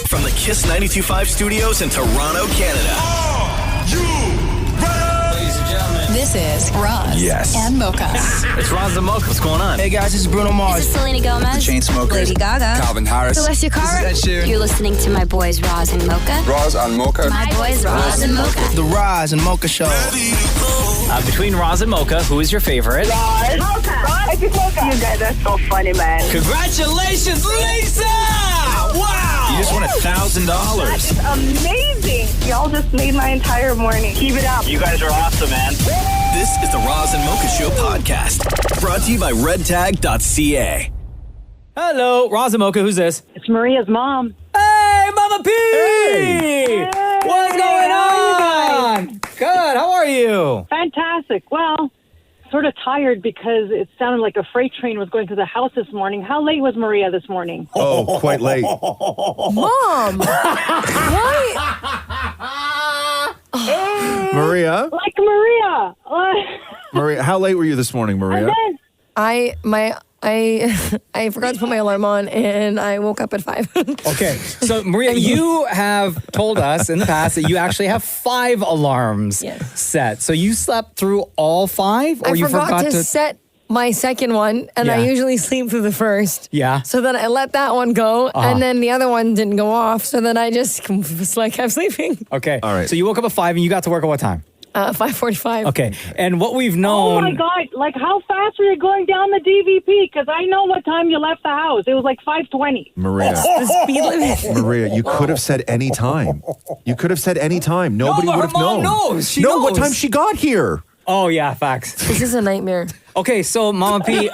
From the Kiss 92.5 studios in Toronto, Canada. Are you ready? Ladies and gentlemen. This is Roz and Mocha. It's Roz and Mocha. What's going on? Hey guys, this is Bruno Mars. This is Selena Gomez. The Chainsmokers. Lady Gaga. Calvin Harris. Celestia Cara. This is Ed Sheeran. You're listening to my boys Roz and Mocha. Roz and Mocha. My boys Roz and Mocha. The Roz and Mocha Show. Between Roz and Mocha, who is your favorite? Roz. Mocha. Roz. Mocha. You guys are so funny, man. Congratulations, Lisa! Wow! You just won $1,000. That is amazing. Y'all just made my entire morning. Keep it up. You guys are awesome, man. This is the Roz and Mocha Show podcast. Brought to you by redtag.ca. Hello, Roz and Mocha. Who's this? It's Maria's mom. Hey, Mama P! Hey. What's going on? Good. How are you? Fantastic. Well, sort of tired because it sounded like a freight train was going through the house this morning. How late was Maria this morning? Oh, quite late. Mom! What? Maria? Like Maria. Maria, how late were you this morning, Maria? I forgot to put my alarm on and I woke up at 5. Okay, so Maria, you have told us in the past that you actually have 5 alarms set. So you slept through all 5, or I you forgot to set my second one, and I usually sleep through the first. Yeah. So then I let that one go, and then the other one didn't go off. So then I just was like, I'm sleeping. Okay. All right. So you woke up at 5 and you got to work at what time? 5:45. Okay. And what we've known. Oh my God. Like, how fast were you going down the DVP? Because I know what time you left the house. It was like 5:20. Maria. The speed limit. Maria, you could have said any time. You could have said any time. Nobody would have known. Knows. She what knows. time she got here? Oh, yeah, facts. This is a nightmare. Okay, so Mama P,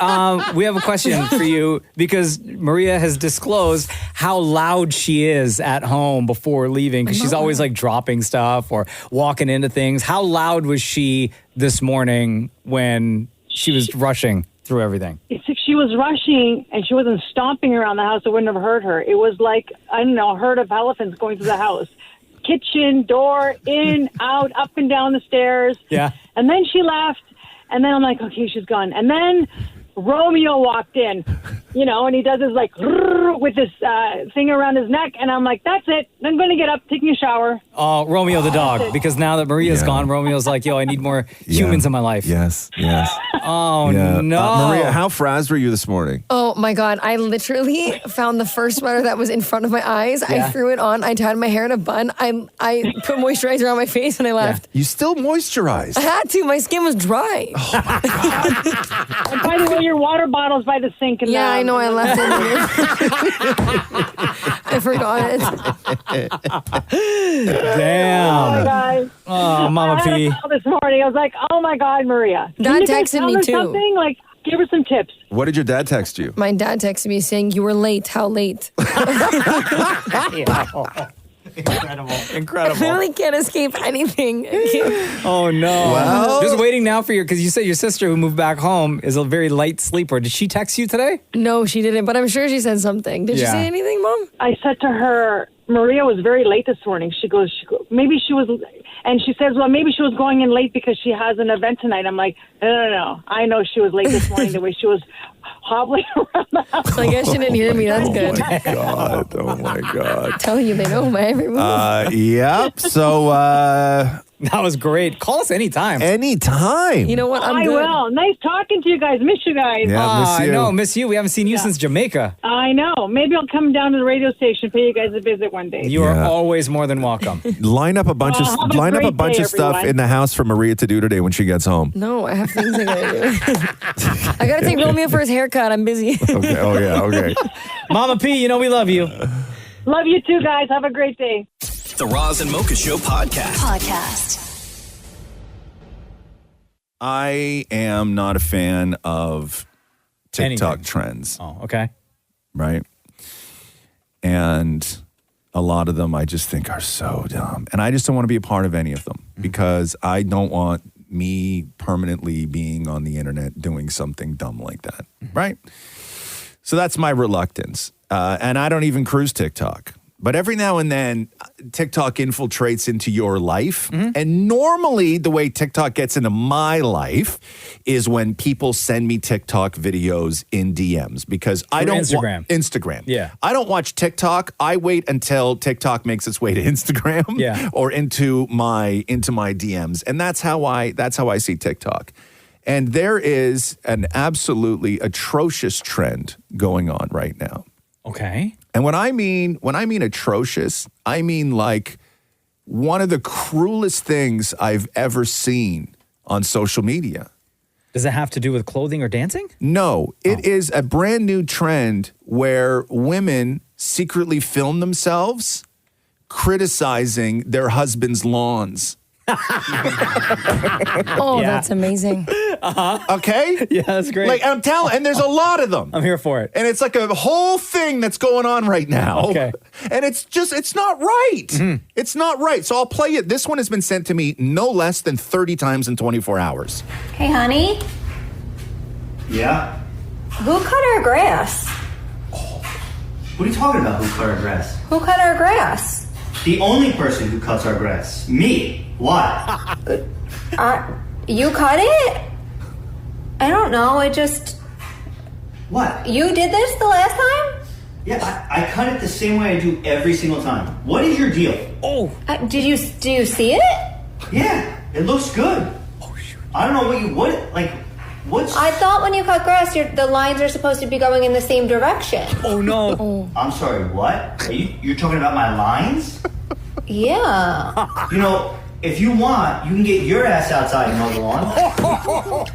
we have a question for you because Maria has disclosed how loud she is at home before leaving because she's always like dropping stuff or walking into things. How loud was she this morning when she was rushing through everything? If she was rushing and she wasn't stomping around the house, I wouldn't have heard her. It was like, I don't know, a herd of elephants going through the house. Kitchen, door, in, out, up and down the stairs. Yeah. And then she left, and then I'm like, okay, she's gone. And then Romeo walked in, and he does his like with this thing around his neck, and I'm like, that's it. I'm going to get up, taking a shower. Oh, Romeo the dog, because now that Maria's gone, Romeo's like, yo, I need more humans in my life. Yes. Oh, Yeah. no. Maria, how frazzed were you this morning? Oh my God. I literally found the first sweater that was in front of my eyes. Yeah. I threw it on. I tied my hair in a bun. I put moisturizer on my face and I left. You still moisturized. I had to. My skin was dry. And by the way, your water bottle's by the sink. Yeah, I know. I left it I forgot it. Damn. Oh, my God. Oh, Mama I had P. a call this morning. I was like, oh, my God, Maria. Dad Can you guys texted tell me, her too. Something? Like, give her some tips. What did your dad text you? My dad texted me saying, you were late. How late? Incredible. I really can't escape anything. Oh, no. Well- Just waiting now for you, because you said your sister who moved back home is a very light sleeper. Did she text you today? No, she didn't, but I'm sure she said something. Did she say anything, Mom? I said to her, Maria was very late this morning. She goes, maybe she was, and she says, well, maybe she was going in late because she has an event tonight. I'm like, no. I know she was late this morning the way she was hobbling around the house. I guess she didn't hear me. That's good. Oh my God. Telling you, they know my every move. Yep. So, That was great. Call us anytime. anytime. You know what? I'm I good. will. Nice talking to you guys. Miss you guys. Yeah, miss I you. know, miss you. We haven't seen you since Jamaica. I know. Maybe I'll come down to the radio station, pay you guys a visit one day. You are always more than welcome. Line up a bunch have a great day, stuff everyone. in the house for Maria to do today when she gets home. No, I have things I gotta do. I gotta take Romeo for his haircut. I'm busy. Okay. Oh yeah. Okay. Mama P, you know we love you. Love you too, guys. Have a great day. The Roz and Mocha Show podcast. I am not a fan of TikTok Anything. trends, Oh, okay. right? And a lot of them I just think are so dumb. And I just don't want to be a part of any of them because I don't want me permanently being on the internet doing something dumb like that, right? So that's my reluctance. And I don't even cruise TikTok. But every now and then, TikTok infiltrates into your life. And normally, the way TikTok gets into my life is when people send me TikTok videos in DMs because I don't Instagram. Yeah. I don't watch TikTok. I wait until TikTok makes its way to Instagram or into my DMs. And that's how I see TikTok. And there is an absolutely atrocious trend going on right now. Okay. And when I mean atrocious, I mean like one of the cruelest things I've ever seen on social media. Does it have to do with clothing or dancing? No, it is a brand new trend where women secretly film themselves criticizing their husband's lawns. That's amazing. Okay? Yeah, that's great. Like I'm telling, and there's a lot of them. I'm here for it. And it's like a whole thing that's going on right now. Okay. And it's not right. It's not right. So I'll play it. This one has been sent to me no less than 30 times in 24 hours. Hey, honey, Yeah? who cut our grass? What are you talking about, who cut our grass? Who cut our grass? The only person who cuts our grass. Me. Why? You cut it? I don't know. What? You did this the last time? Yeah, I cut it the same way I do every single time. What is your deal? Oh. Do you see it? Yeah, it looks good. Oh, shoot. I don't know what's... I thought when you cut grass, the lines are supposed to be going in the same direction. Oh, no. I'm sorry, what? You're talking about my lines? Yeah. You know, if you want, you can get your ass outside and mow the lawn.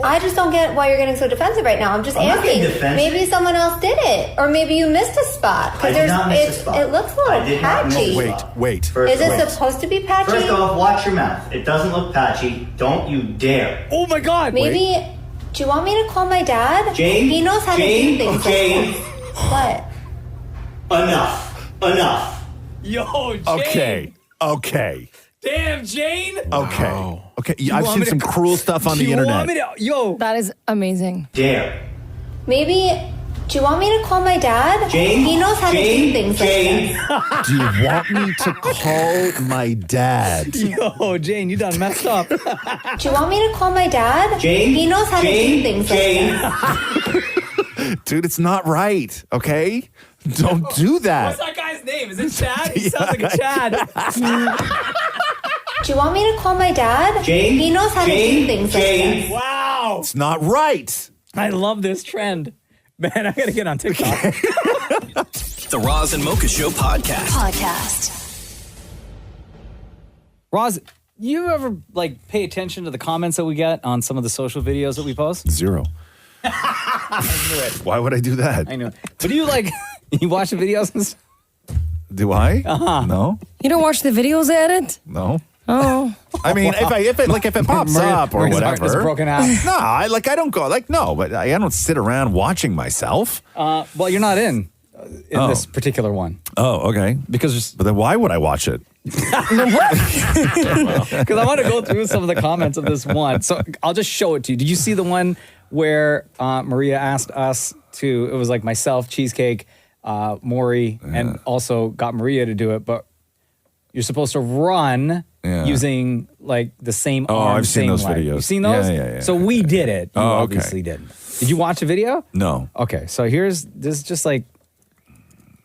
I just don't get why you're getting so defensive right now. I'm just I'm not asking. getting defensive. Maybe someone else did it, or maybe you missed a spot. I did not miss a spot. It looks a little I did not miss a patchy. spot. Wait. Is it supposed to be patchy? First off, watch your mouth. It doesn't look patchy. Don't you dare. Oh, my God. Maybe. Do you want me to call my dad? Jane? He knows how to do things. Jane? What? Enough. Yo, Jane. Okay. Damn, Jane. Okay. Okay. I've seen some cruel stuff on the internet. That is amazing. Dare. Maybe. Do you want me to call my dad? Jane? He knows how to do things Jane? like this. Do you want me to call my dad? Yo, Jane, you done messed up. Do you want me to call my dad? Jane? He knows how to do things like this. Dude, it's not right, okay? Don't do that. What's that guy's name? Is it Chad? He sounds like a Chad. Do you want me to call my dad? Jane? He knows how to do things like this. Wow. It's not right. I love this trend. Man, I gotta get on TikTok. The Roz and Mocha Show Podcast. Roz, you ever pay attention to the comments that we get on some of the social videos that we post? Zero. I knew it. Why would I do that? I know. But do you you watch the videos and stuff? Do I? Uh-huh. No. You don't watch the videos at it? No. Oh. I mean, if it pops up or Maria's heart is whatever. broken out. No, I don't go no, but I don't sit around watching myself. Well, you're not in this particular one. Oh, okay. But then why would I watch it? Because I want to go through some of the comments of this one. So I'll just show it to you. Did you see the one where Maria asked us to, it was like myself, Cheesecake, Maury, and also got Maria to do it, but you're supposed to run using the same arm. Oh, I've seen those leg. videos. You've seen those? Yeah. So we did it. You okay. obviously didn't. Did you watch the video? No. Okay, so this is just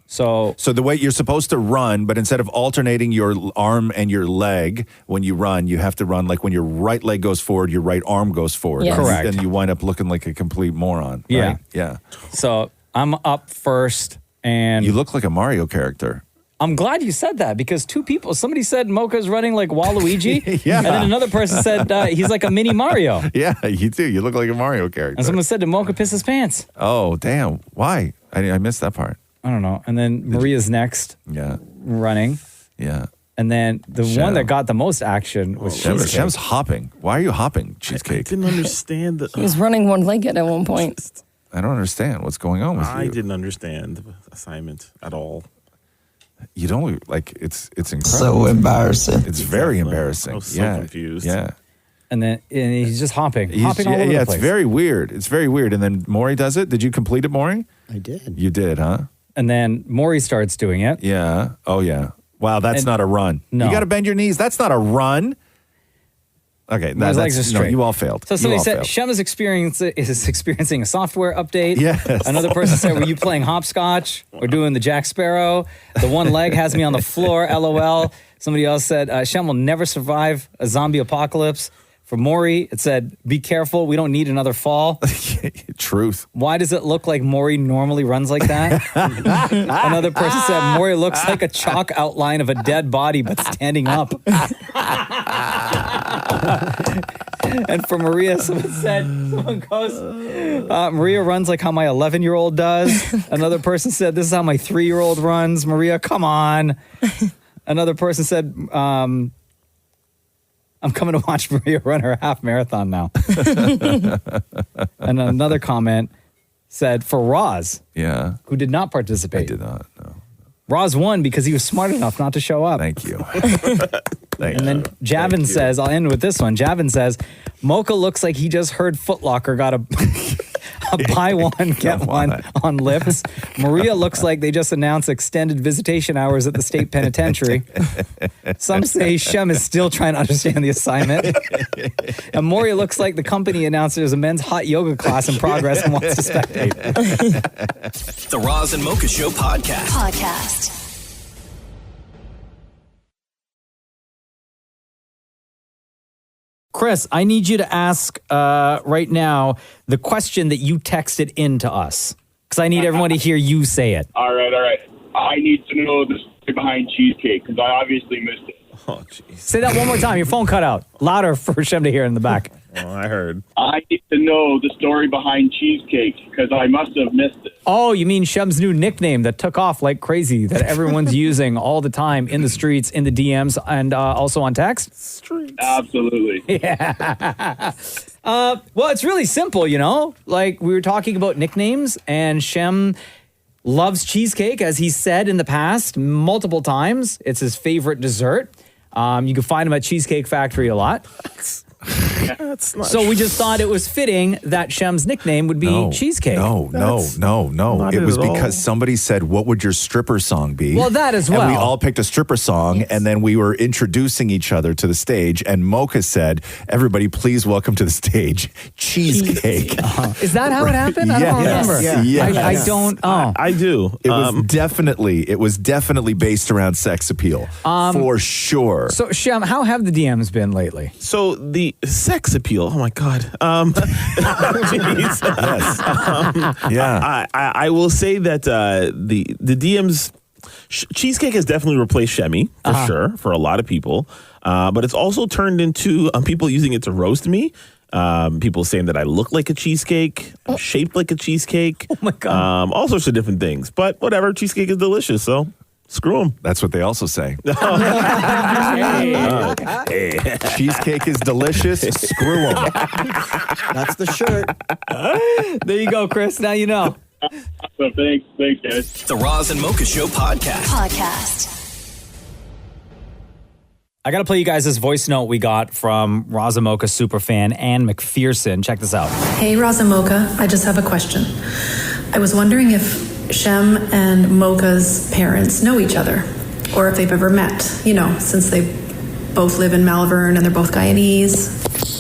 So the way you're supposed to run, but instead of alternating your arm and your leg when you run, you have to run like when your right leg goes forward, your right arm goes forward. Yes. Correct. And you wind up looking like a complete moron. Yeah. Right? Yeah. So I'm up first, and You look like a Mario character. I'm glad you said that because somebody said Mocha's running like Waluigi, Yeah. and then another person said he's like a mini Mario. Yeah, you do. You look like a Mario character. And someone said did Mocha piss his pants? Oh, damn. Why? I missed that part. I don't know. And then Maria's next Yeah. running. Yeah. And then the Shem. one that got the most action was Cheesecake. Shem's hopping. Why are you hopping, Cheesecake? I didn't understand He was running one-legged at one point. I don't understand what's going on with I you. didn't understand the assignment at all. You don't it's incredible. So embarrassing. It's very embarrassing. I was so confused. Yeah. And then he's just hopping all over the it's place. very weird. It's very weird. And then Maury does it. Did you complete it, Maury? I did. You did, huh? And then Maury starts doing it. Yeah. Oh, yeah. Wow, that's not a run. No. You got to bend your knees. That's not a run. Okay, His legs are no, straight. you all failed. So You somebody all said failed. Shem is experiencing a software update. Yes. Another person said, were you playing hopscotch or doing the Jack Sparrow? The one leg has me on the floor, LOL. Somebody else said, Shem will never survive a zombie apocalypse. For Maury, it said, be careful, we don't need another fall. Truth. Why does it look like Maury normally runs like that? Another person said, Maury looks like a chalk outline of a dead body, but standing up. And for Maria, someone goes, Maria runs like how my 11-year-old does. Another person said, this is how my 3-year-old runs. Maria, come on. Another person said, I'm coming to watch Maria run her half marathon now. And another comment said, for Roz, who did not participate. I did not, no. Roz won because he was smart enough not to show up. Thank you. And then Javin says, I'll end with this one. Javin says, Mocha looks like he just heard Foot Locker got a buy one, get one on lips. Maria looks like they just announced extended visitation hours at the state penitentiary. Some say Shem is still trying to understand the assignment. And Maury looks like the company announced there's a men's hot yoga class in progress and wants to spectate. The Roz and Mocha Show podcast. Chris, I need you to ask right now the question that you texted in to us, because I need everyone to hear you say it. All right. I need to know the story behind cheesecake, because I obviously missed it. Oh, jeez. Say that one more time. Your phone cut out. Louder for Shem to hear in the back. Oh, I heard. I need to know the story behind cheesecake, because I must have missed it. Oh, you mean Shem's new nickname that took off like crazy, that everyone's using all the time in the streets, in the DMs, and also on text? Streets. Absolutely. Yeah. Well, it's really simple, you know? Like, we were talking about nicknames, and Shem loves cheesecake, as he said in the past multiple times. It's his favorite dessert. You can find him at Cheesecake Factory a lot. So we just thought it was fitting that Shem's nickname would be Cheesecake. No. It was because somebody said, what would your stripper song be? Well, that as well. And we all picked a stripper song, and then we were introducing each other to the stage, and Mocha said, everybody, please welcome to the stage, Cheesecake. Is that how it happened? I don't remember. Yes. I don't. Oh. I do. It was definitely based around sex appeal, for sure. So, Shem, how have the DMs been lately? So the sex appeal. Oh my God. I will say that the DMs. Cheesecake has definitely replaced Shemmy for sure for a lot of people, but it's also turned into people using it to roast me. People saying that I look like a cheesecake, I'm shaped like a cheesecake. Oh my God. All sorts of different things. But whatever, cheesecake is delicious, so screw them. That's what they also say. Cheesecake is delicious. Screw them. That's the shirt. There you go, Chris. Now you know. So thanks, guys. The Roz and Mocha Show podcast. I got to play you guys this voice note we got from Roz and Mocha superfan Ann McPherson. Check this out. Hey, Roz and Mocha. I just have a question. I was wondering if Shem and Mocha's parents know each other, or if they've ever met, you know, since they both live in Malvern and they're both Guyanese.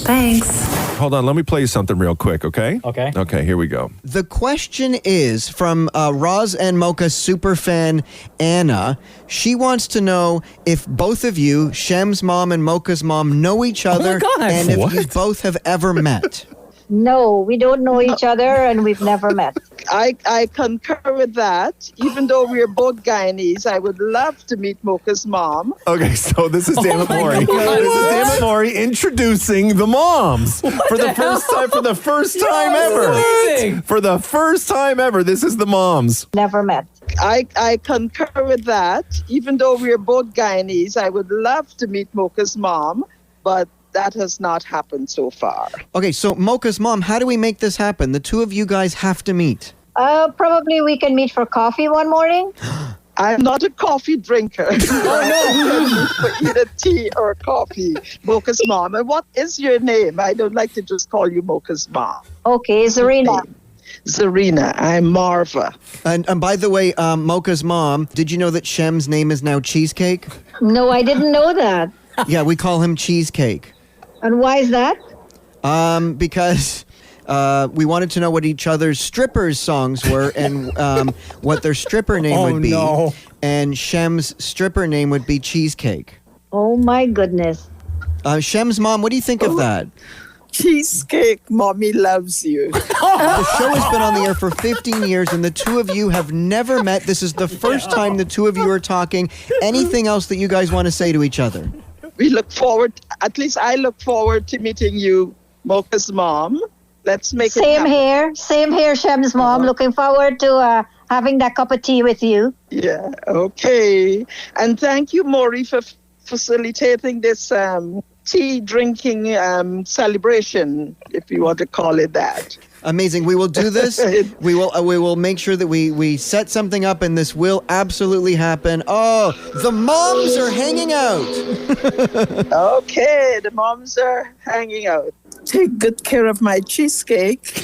Thanks. Hold on, let me play you something real quick, okay? Okay, here we go. The question is from Roz and Mocha superfan Anna. She wants to know if both of you, Shem's mom and Mocha's mom, know each other, and if you both have ever met. No, we don't know each other and we've never met. I concur with that. Even though we are both Guyanese, I would love to meet Mocha's mom. Okay, so this is David Morey. This is David Morey introducing the moms for the first time ever. For the first time ever, this is the moms. Never met. I concur with that. Even though we are both Guyanese, I would love to meet Mocha's mom, but that has not happened so far. Okay, so Mocha's mom, how do we make this happen? The two of you guys have to meet. Probably we can meet for coffee one morning. I'm not a coffee drinker. For either tea or coffee. Mocha's mom. And what is your name? I don't like to just call you Mocha's mom. Okay, Zarina. Zarina. I'm Marva. And by the way, Mocha's mom, did you know that Shem's name is now Cheesecake? No, I didn't know that. Yeah, we call him Cheesecake. And why is that? Because we wanted to know what each other's strippers' songs were and what their stripper name would be. No. And Shem's stripper name would be Cheesecake. Oh, my goodness. Shem's mom, what do you think of that? Cheesecake, Mommy loves you. The show has been on the air for 15 years, and the two of you have never met. This is the first time the two of you are talking. Anything else that you guys want to say to each other? We look forward, at least I look forward to meeting you, Mocha's mom. Let's make it happen. Same here, Shem's mom. Looking forward to having that cup of tea with you. Yeah, okay. And thank you, Maury, for facilitating this tea drinking celebration, if you want to call it that. Amazing. We will do this. We will make sure that we set something up, and this will absolutely happen. Oh, the moms are hanging out. Okay, the moms are hanging out. Take good care of my cheesecake.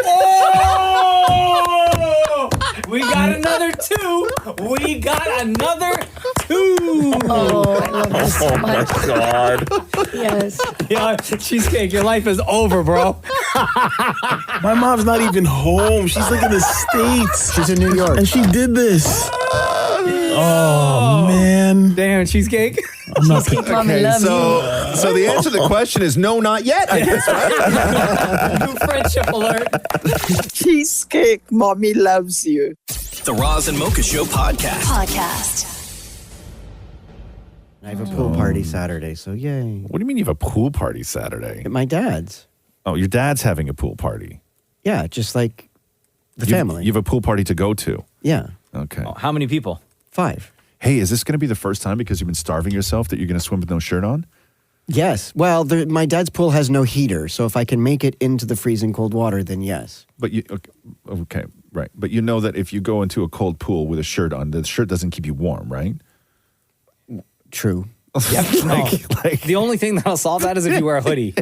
Oh! We got another two. We got another two. Oh, I love this so much. My God. Yes. Yeah, Cheesecake, your life is over, bro. My mom's not even home. She's like in the States. She's in New York. And she did this. Oh, man. Damn, Cheesecake. I'm not Cheesecake Mommy loves you. So the answer to the question is no, not yet, I guess, right? New friendship alert. Cheesecake, Mommy loves you. The Roz and Mocha Show podcast. I have a pool party Saturday, so yay. What do you mean you have a pool party Saturday? At my dad's. Oh, your dad's having a pool party. Yeah, just like the family. You have a pool party to go to. Yeah. Okay. Oh, how many people? 5. Hey, is this going to be the first time because you've been starving yourself that you're going to swim with no shirt on? Yes. Well, my dad's pool has no heater, so if I can make it into the freezing cold water, then yes. But you okay, right? But you know that if you go into a cold pool with a shirt on, the shirt doesn't keep you warm, right? True. Yeah, the only thing that'll solve that is if you wear a hoodie.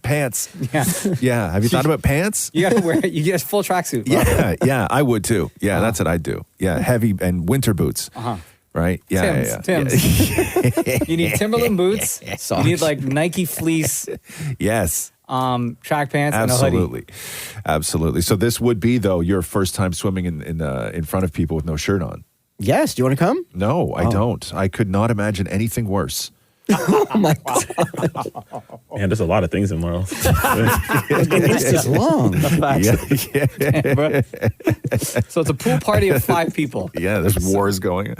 Pants. Yeah. Yeah. Have you thought about pants? You gotta wear. You get a full tracksuit. Yeah. I would too. Yeah, that's what I do. Yeah, heavy and winter boots. Right? Yeah. Timbs. You need Timberland boots. You need like Nike fleece. Yes. Track pants and a hoodie. Absolutely. So this would be though your first time swimming in front of people with no shirt on. Yes. Do you want to come? No, I don't. I could not imagine anything worse. Oh my God. Man, there's a lot of things in Laurel. The list is long. So it's a pool party of 5 people. Yeah, there's wars going.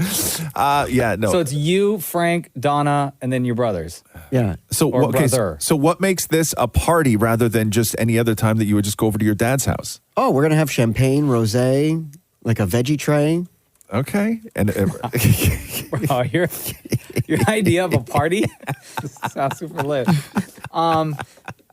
Yeah, no. So it's you, Frank, Donna, and then your brothers. Yeah. So Or okay, brother. so what makes this a party rather than just any other time that you would just go over to your dad's house? Oh, we're going to have champagne, rosé, like a veggie tray. Okay. And Bro, your idea of a party sounds super lit.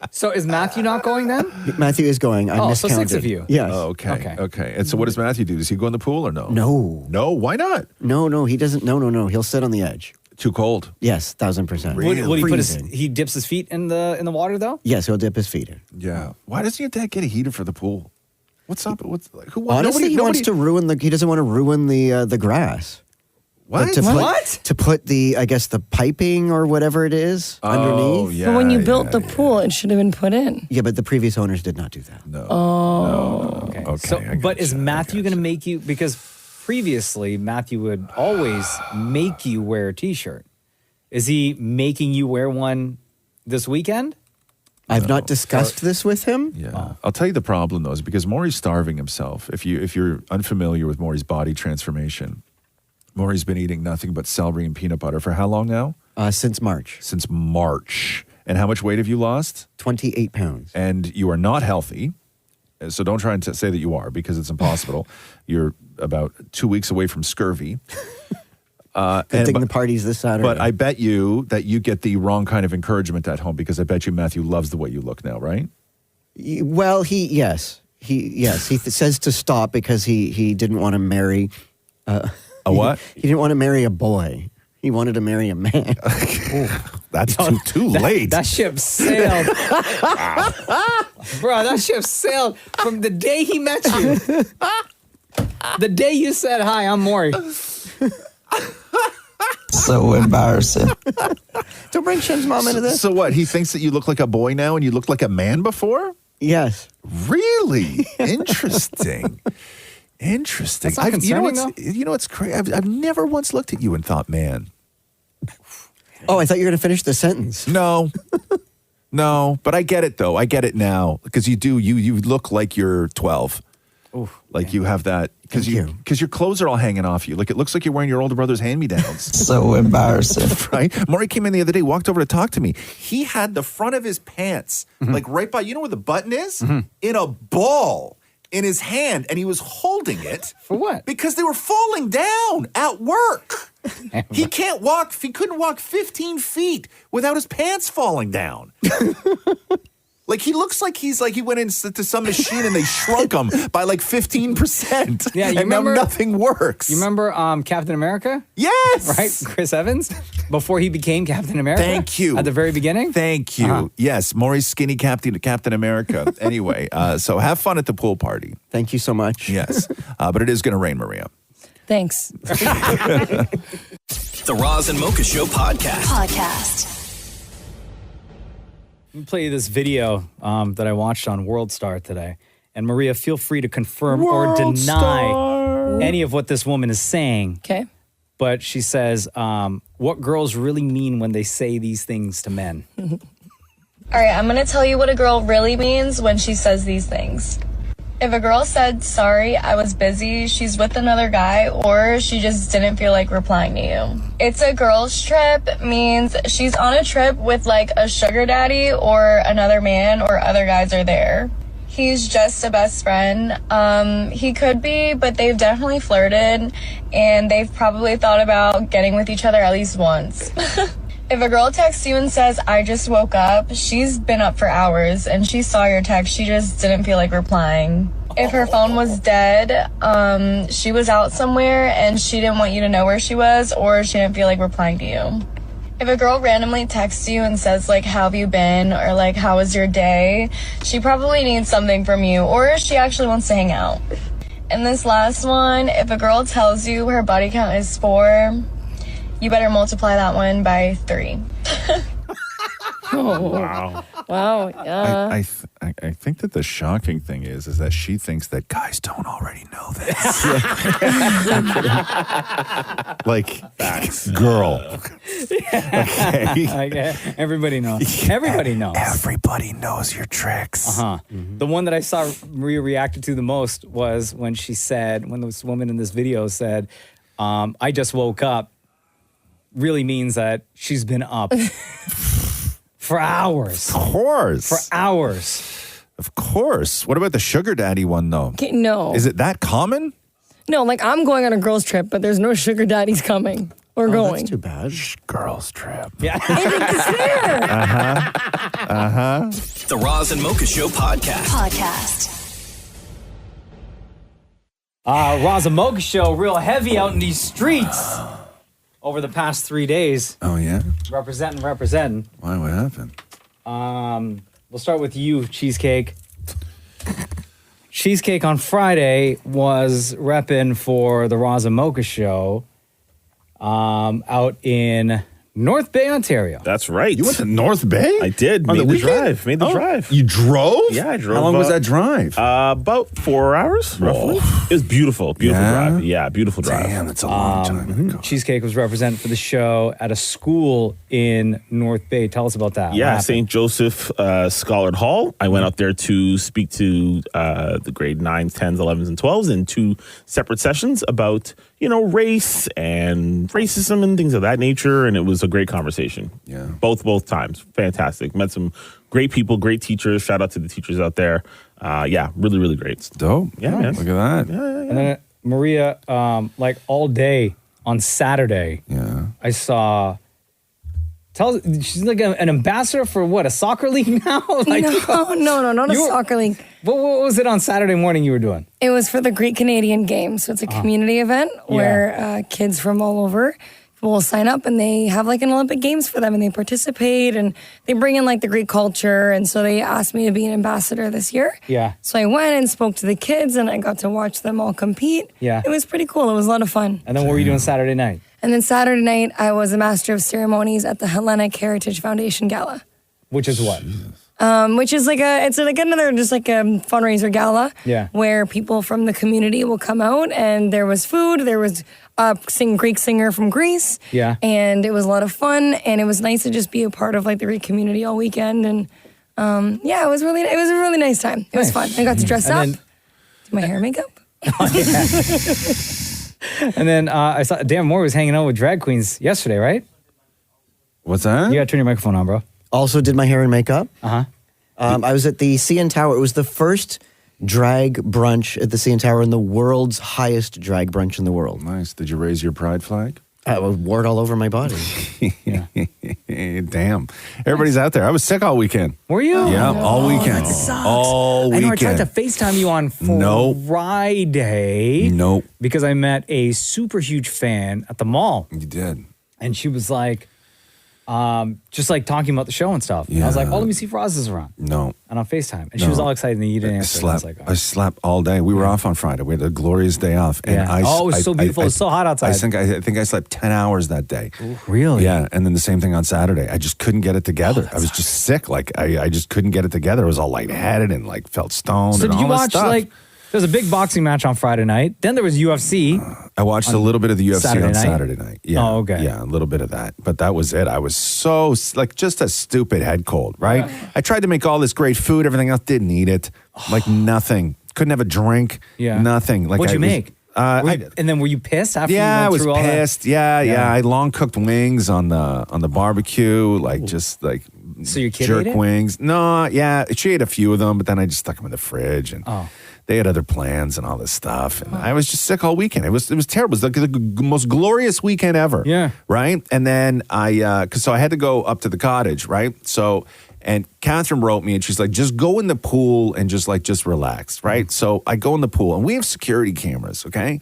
So is Matthew not going then? Matthew is going. I miscounted. So 6 of you. Yes. Oh, okay. And so what does Matthew do? Does he go in the pool or no? No. Why not? No, he doesn't. No. He'll sit on the edge. Too cold. Yes, 1,000%. Would he put he dips his feet in the water though? Yes, he'll dip his feet in. Yeah. Why doesn't your dad get a heater for the pool? What's up? Honestly, he wants to ruin he doesn't want to ruin the grass. What? To put the, I guess, the piping or whatever it is underneath. Yeah, But when you built the pool, it should have been put in. Yeah, but the previous owners did not do that. No. Oh. Okay. Okay, But is Matthew going to make you, because previously Matthew would always make you wear a t-shirt. Is he making you wear one this weekend? I've not discussed this with him. Yeah. I'll tell you the problem though, is because Maury's starving himself. If you're unfamiliar with Maury's body transformation, Maury's been eating nothing but celery and peanut butter for how long now? Since March. Since March. And how much weight have you lost? 28 pounds. And you are not healthy. So don't try and say that you are, because it's impossible. You're about 2 weeks away from scurvy. Good thing the party's this Saturday. But I bet you that you get the wrong kind of encouragement at home, because I bet you Matthew loves the way you look now, right? Well, he says to stop because he didn't want to marry a what? He didn't want to marry a boy. He wanted to marry a man. That's too late. That ship sailed. Bro, that ship sailed from the day he met you. The day you said, hi, I'm Maury. So embarrassing. Don't bring Shem's mom into this. So what? He thinks that you look like a boy now and you looked like a man before? Yes. Really? Interesting. Interesting. That's not concerning, you know what's crazy? I've never once looked at you and thought, man. Oh, I thought you were going to finish the sentence. No. No, but I get it though. I get it now because you look like you're 12. Ooh, like you have that because your clothes are all hanging off you. Like it looks like you're wearing your older brother's hand-me-downs. So embarrassing. Right? Maury came in the other day, walked over to talk to me. He had the front of his pants, like right by, you know where the button is? In a ball in his hand, and he was holding it. For what? Because they were falling down at work. He couldn't walk 15 feet without his pants falling down. Like he looks like he went into some machine and they shrunk him by like 15%. Yeah, and now nothing works. You remember Captain America? Yes. Right? Chris Evans? Before he became Captain America? Thank you. At the very beginning? Thank you. Yes, Maury's skinny Captain America. Anyway, so have fun at the pool party. Thank you so much. Yes, but it is going to rain, Maria. Thanks. The Roz and Mocha Show podcast. Let me play you this video that I watched on World Star today. And Maria, feel free to confirm or deny any of what this woman is saying. Okay. But she says, what girls really mean when they say these things to men. All right, I'm going to tell you what a girl really means when she says these things. If a girl said, sorry, I was busy, she's with another guy, or she just didn't feel like replying to you. It's a girl's trip means she's on a trip with like a sugar daddy or another man, or other guys are there. He's just a best friend. He could be, but they've definitely flirted, and they've probably thought about getting with each other at least once. If a girl texts you and says, I just woke up, she's been up for hours and she saw your text, she just didn't feel like replying. If her phone was dead, she was out somewhere and she didn't want you to know where she was, or she didn't feel like replying to you. If a girl randomly texts you and says, like, how have you been? Or like, how was your day? She probably needs something from you, or she actually wants to hang out. And this last one, if a girl tells you her body count is 4, you better multiply that one by 3. Wow. Wow. Yeah. I think that the shocking thing is that she thinks that guys don't already know this. Like, girl. Okay. Everybody knows. Everybody knows. Everybody knows your tricks. The one that I saw Maria reacted to the most was when she said, when this woman in this video said, I just woke up, really means that she's been up for hours. Of course. For hours. Of course. What about the sugar daddy one, though? Okay, no. Is it that common? No, like I'm going on a girls' trip, but there's no sugar daddies coming or going. That's too bad. Girls' trip. Yeah. It's fair. The Roz and Mocha Show podcast. Roz and Mocha Show, real heavy out in these streets over the past 3 days. Oh, yeah? Representing. Why? What happened? We'll start with you, Cheesecake. Cheesecake on Friday was repping for the Roz and Mocha Show out in North Bay, Ontario. That's right. You went to North Bay? I did. On Made the the drive. Made the Oh, drive. You drove? Yeah, I drove. How long was that drive? About 4 hours, roughly. It was beautiful. Beautiful Yeah? drive. Yeah, beautiful drive. Damn, that's a long time ago. Cheesecake was representing for the show at a school in North Bay. Tell us about that. What Yeah, happened? St. Joseph Scholar Hall. I went out there to speak to the grade 9s, 10s, 11s, and 12s in 2 separate sessions about, race and racism and things of that nature. And it was a great conversation. Yeah. Both times. Fantastic. Met some great people, great teachers. Shout out to the teachers out there. Yeah, really, really great. Dope. Yeah, man. Look at that. And then Maria, like all day on Saturday, I saw. She's like an ambassador for what? A soccer league now? Like, No, not a soccer league. What was it on Saturday morning you were doing? It was for the Great Canadian Games. So it's a community event where kids from all over will sign up and they have like an Olympic Games for them and they participate and they bring in like the Greek culture. And so they asked me to be an ambassador this year. Yeah. So I went and spoke to the kids and I got to watch them all compete. Yeah. It was pretty cool. It was a lot of fun. And then what were you doing Saturday night? And then Saturday night, I was a Master of Ceremonies at the Hellenic Heritage Foundation Gala. Which is what? Which is it's like another just like a fundraiser gala. Yeah. Where people from the community will come out and there was food, there was a Greek singer from Greece. Yeah. And it was a lot of fun and it was nice to just be a part of like the Greek community all weekend and it was a really nice time. It was fun. I got to dress up, do my hair and makeup. And then I saw Dan Moore was hanging out with drag queens yesterday, right? What's that? You gotta turn your microphone on, bro. Also did my hair and makeup. Uh-huh. I was at the CN Tower. It was the first drag brunch at the CN Tower and the world's highest drag brunch in the world. Nice. Did you raise your pride flag? I wore it all over my body. Damn. Everybody's out there. I was sick all weekend. Were you? Yeah, all weekend. That sucks. All weekend. I know I tried to FaceTime you on Friday. Nope. Because I met a super huge fan at the mall. You did. And she was like, just like talking about the show and stuff. And I was like, let me see if Roz is around. No. And on FaceTime. And she was all excited and you didn't answer. I slept all day. We were off on Friday. We had a glorious day off. And it was so beautiful. It was so hot outside. I think I slept 10 hours that day. Ooh, really? Yeah. And then the same thing on Saturday. I just couldn't get it together. I was just sick. Like I just couldn't get it together. I was all lightheaded and like felt stoned. So and did you all this watch stuff. like, there was a big boxing match on Friday night. Then there was UFC. I watched a little bit of the UFC on Saturday night. Yeah. Oh, okay. Yeah, a little bit of that. But that was it. I was so, like, just a stupid head cold, right? I tried to make all this great food. Everything else, didn't eat it. Like, nothing. Couldn't have a drink. Yeah. Nothing. Like, What'd you make? And then were you pissed after you I went was through all that? pissed. Yeah. I had long cooked wings on the barbecue, like just like So your kid jerk ate it? wings. No, yeah, she ate a few of them, but then I just stuck them in the fridge and they had other plans and all this stuff. And I was just sick all weekend. It was terrible. It was the most glorious weekend ever. Yeah. Right. And then so I had to go up to the cottage. Right. So. And Catherine wrote me and she's like, just go in the pool and just relax, right? So I go in the pool and we have security cameras, okay?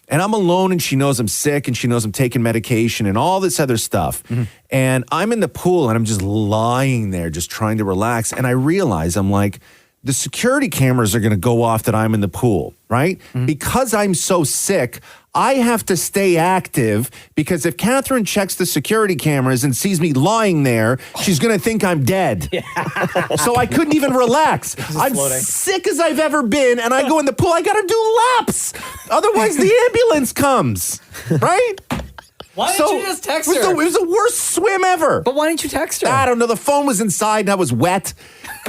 And I'm alone and she knows I'm sick and she knows I'm taking medication and all this other stuff. Mm-hmm. And I'm in the pool and I'm just lying there just trying to relax. And I realize I'm like, the security cameras are going to go off that I'm in the pool, right? Mm-hmm. Because I'm so sick, I have to stay active because if Catherine checks the security cameras and sees me lying there, she's going to think I'm dead. So I couldn't even relax. I'm sick as I've ever been, and I go in the pool, I got to do laps. Otherwise, the ambulance comes, right? Why didn't you just text her? It was the worst swim ever. But why didn't you text her? I don't know. The phone was inside and I was wet,